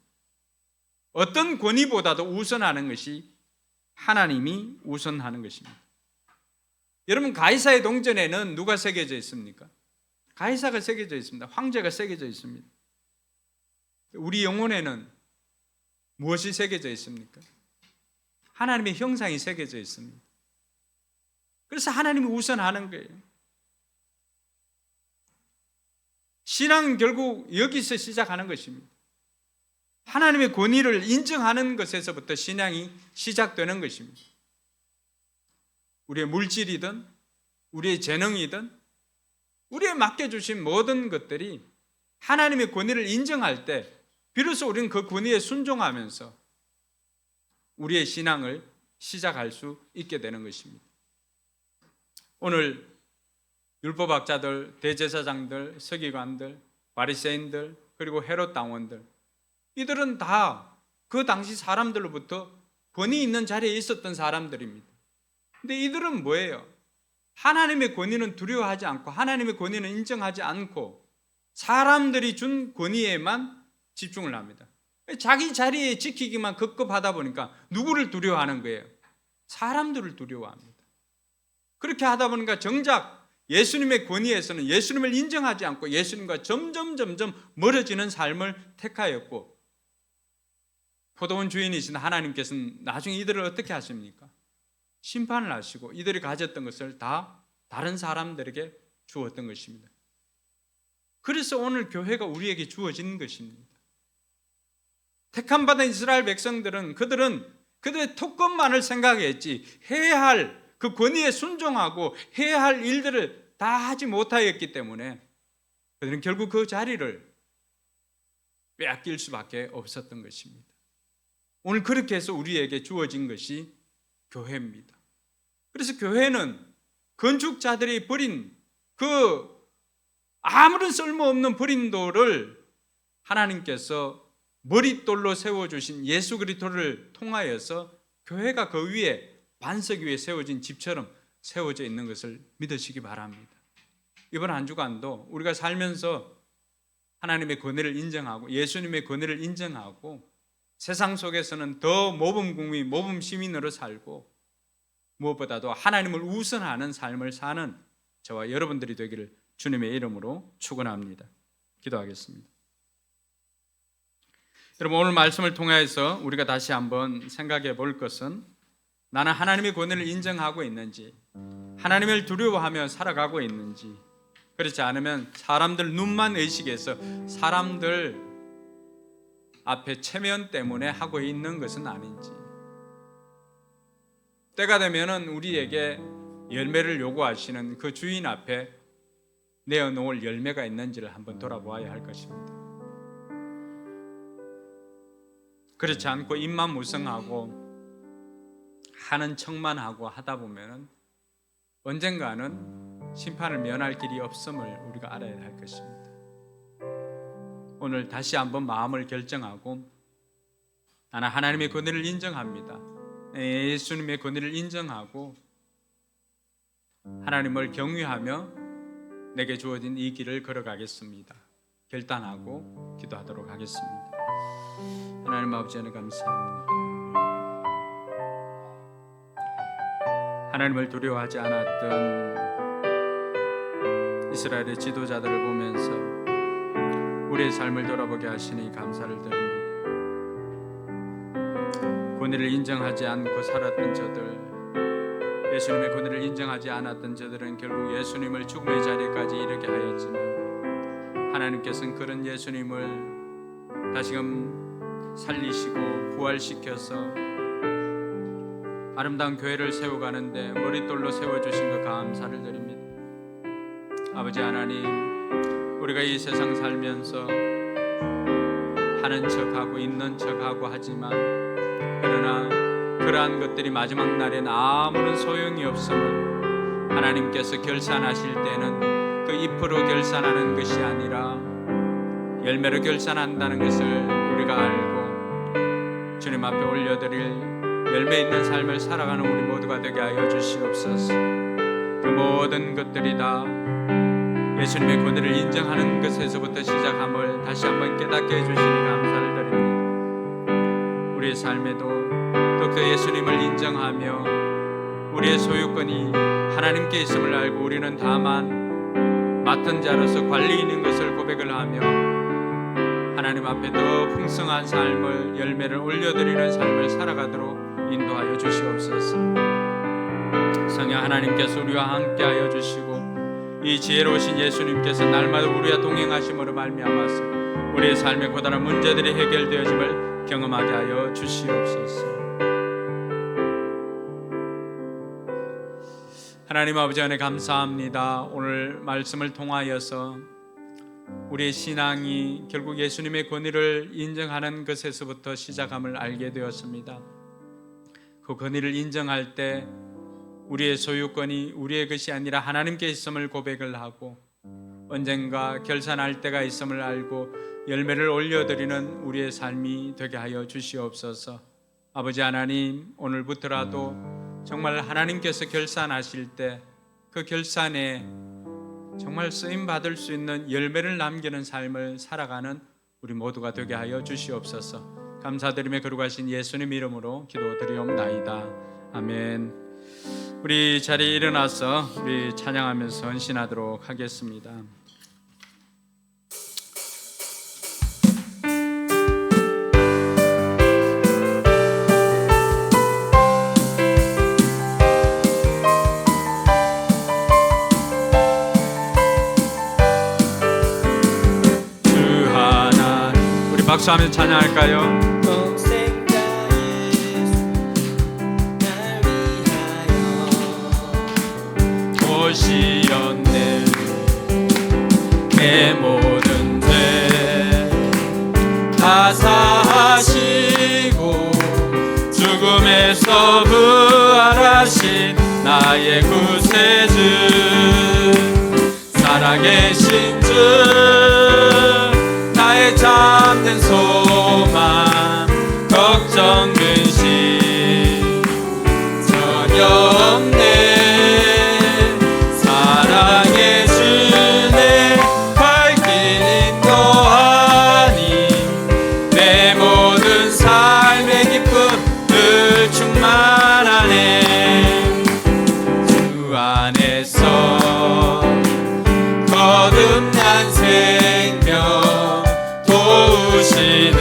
[SPEAKER 2] 어떤 권위보다도 우선하는 것이 하나님이 우선하는 것입니다. 여러분, 가이사의 동전에는 누가 새겨져 있습니까? 가이사가 새겨져 있습니다. 황제가 새겨져 있습니다. 우리 영혼에는 무엇이 새겨져 있습니까? 하나님의 형상이 새겨져 있습니다. 그래서 하나님이 우선하는 거예요. 신앙은 결국 여기서 시작하는 것입니다. 하나님의 권위를 인정하는 것에서부터 신앙이 시작되는 것입니다. 우리의 물질이든 우리의 재능이든 우리의 맡겨주신 모든 것들이 하나님의 권위를 인정할 때 비로소 우리는 그 권위에 순종하면서 우리의 신앙을 시작할 수 있게 되는 것입니다. 오늘 율법학자들, 대제사장들, 서기관들, 바리새인들, 그리고 헤롯 당원들, 이들은 다 그 당시 사람들로부터 권위 있는 자리에 있었던 사람들입니다. 근데 이들은 뭐예요? 하나님의 권위는 두려워하지 않고 하나님의 권위는 인정하지 않고 사람들이 준 권위에만 집중을 합니다. 자기 자리에 지키기만 급급하다 보니까 누구를 두려워하는 거예요? 사람들을 두려워합니다. 그렇게 하다 보니까 정작 예수님의 권위에서는 예수님을 인정하지 않고 예수님과 점점 멀어지는 삶을 택하였고, 포도원 주인이신 하나님께서는 나중에 이들을 어떻게 하십니까? 심판을 하시고 이들이 가졌던 것을 다 다른 사람들에게 주었던 것입니다. 그래서 오늘 교회가 우리에게 주어진 것입니다. 택함받은 이스라엘 백성들은 그들의 특권만을 생각했지 해야 할 그 권위에 순종하고 해야 할 일들을 다 하지 못하였기 때문에 그들은 결국 그 자리를 빼앗길 수밖에 없었던 것입니다. 오늘 그렇게 해서 우리에게 주어진 것이 교회입니다. 그래서 교회는 건축자들이 버린 그 아무런 쓸모없는 버린 돌을 하나님께서 머릿돌로 세워주신 예수 그리스도를 통하여서 교회가 그 위에 반석 위에 세워진 집처럼 세워져 있는 것을 믿으시기 바랍니다. 이번 한 주간도 우리가 살면서 하나님의 권위를 인정하고 예수님의 권위를 인정하고 세상 속에서는 더 모범국민, 모범 시민으로 살고 무엇보다도 하나님을 우선하는 삶을 사는 저와 여러분들이 되기를 주님의 이름으로 축원합니다. 기도하겠습니다. 여러분, 오늘 말씀을 통해서 우리가 다시 한번 생각해 볼 것은 나는 하나님의 권위를 인정하고 있는지, 하나님을 두려워하며 살아가고 있는지, 그렇지 않으면 사람들 눈만 의식해서 사람들 앞에 체면 때문에 하고 있는 것은 아닌지, 때가 되면은 우리에게 열매를 요구하시는 그 주인 앞에 내어놓을 열매가 있는지를 한번 돌아보아야 할 것입니다. 그렇지 않고 입만 무성하고 하는 척만 하고 하다 보면은 언젠가는 심판을 면할 길이 없음을 우리가 알아야 할 것입니다. 오늘 다시 한번 마음을 결정하고 나는 하나님의 권위를 인정합니다. 예수님의 권위를 인정하고 하나님을 경외하며 내게 주어진 이 길을 걸어가겠습니다. 결단하고 기도하도록 하겠습니다. 하나님 아버지, 하나님 감사합니다. 하나님을 두려워하지 않았던 이스라엘의 지도자들을 보면서 우리의 삶을 돌아보게 하시니 감사를 드립니다. 권위를 인정하지 않고 살았던 저들, 예수님의 권위를 인정하지 않았던 저들은 결국 예수님을 죽음의 자리까지 이르게 하였지만 하나님께서는 그런 예수님을 다시금 살리시고 부활시켜서 아름다운 교회를 세워가는데 머릿돌로 세워주신 것 감사를 드립니다. 아버지 하나님, 우리가 이 세상 살면서 하는 척하고 있는 척하고 하지만 그러나 그러한 것들이 마지막 날엔 아무런 소용이 없음을 하나님께서 결산하실 때는 그 잎으로 결산하는 것이 아니라 열매로 결산한다는 것을 우리가 알고 주님 앞에 올려드릴 열매 있는 삶을 살아가는 우리 모두가 되게 하여 주시옵소서. 그 모든 것들이 다 예수님의 권위를 인정하는 것에서부터 시작함을 다시 한번 깨닫게 해주시니 감사를 드립니다. 우리의 삶에도 또 예수님을 인정하며 우리의 소유권이 하나님께 있음을 알고 우리는 다만 맡은 자로서 관리인인 것을 고백을 하며 하나님 앞에 더 풍성한 삶을 열매를 올려드리는 삶을 살아가도록 인도하여 주시옵소서. 성령 하나님께서 우리와 함께하여 주시고 이 지혜로우신 예수님께서 날마다 우리와 동행하심으로 말미암아서 우리의 삶의 고단한 문제들이 해결되어짐을 경험하게 하여 주시옵소서. 하나님 아버지 은혜 감사합니다. 오늘 말씀을 통하여서 우리의 신앙이 결국 예수님의 권위를 인정하는 것에서부터 시작함을 알게 되었습니다. 그 권위를 인정할 때 우리의 소유권이 우리의 것이 아니라 하나님께 있음을 고백을 하고 언젠가 결산할 때가 있음을 알고 열매를 올려드리는 우리의 삶이 되게 하여 주시옵소서. 아버지 하나님, 오늘부터라도 정말 하나님께서 결산하실 때 그 결산에 정말 쓰임 받을 수 있는 열매를 남기는 삶을 살아가는 우리 모두가 되게 하여 주시옵소서. 감사드리며 거룩하신 예수님 이름으로 기도드리옵나이다. 아멘. 우리 자리에 일어나서 우리 찬양하면서 헌신하도록 하겠습니다. 박수하면서 찬양할까요? 오시었네 내 모든 죄 다 사하시고 죽음에서 부활하신 나의 구세주 살아계신 주 나의 참된 소망 걱정 근심 전혀 없네 사랑의 주내 밝힌 인도하니 내 모든 삶의 기쁨 늘 충만하네 주 안에서 거듭난 생명 도우시는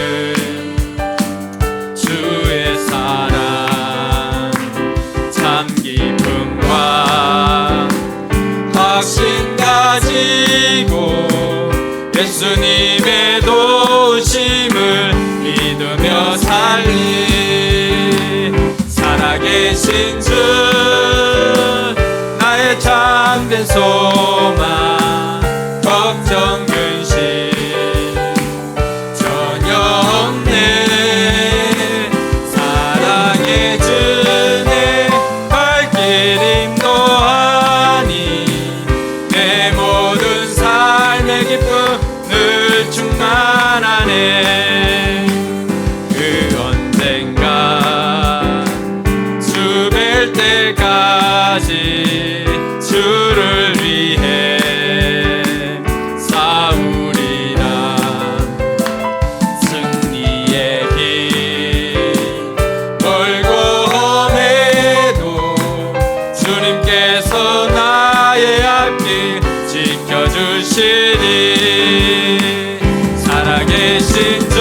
[SPEAKER 2] 주의 사랑 참 기쁨과 확신 가지고 예수님의 도우심을 믿으며 살리 살아계신 주 나의 참된 소망 걱정 근심 그 언젠가 주 뵐 때까지 주를 위해 싸우리라 승리의 길 멀고 험해도 주님께서 나의 앞길 지켜주시리 살아계신 주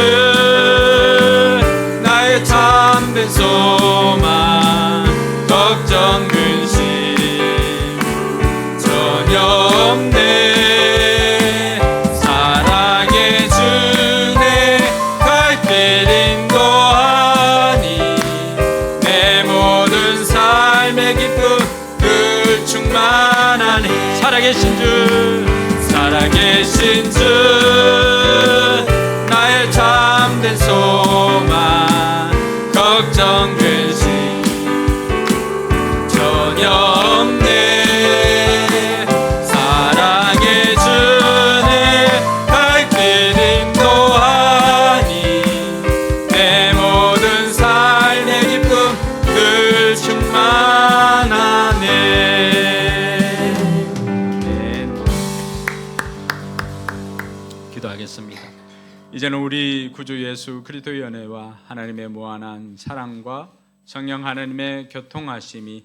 [SPEAKER 2] 이제는 우리 구주 예수 그리스도의 은혜와 하나님의 무한한 사랑과 성령 하나님의 교통하심이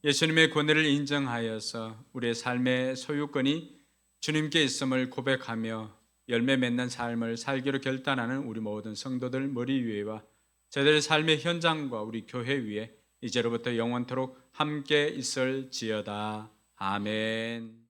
[SPEAKER 2] 예수님의 권위를 인정하여서 우리의 삶의 소유권이 주님께 있음을 고백하며 열매 맺는 삶을 살기로 결단하는 우리 모든 성도들 머리 위에와 저들의 삶의 현장과 우리 교회 위에 이제로부터 영원토록 함께 있을지어다. 아멘.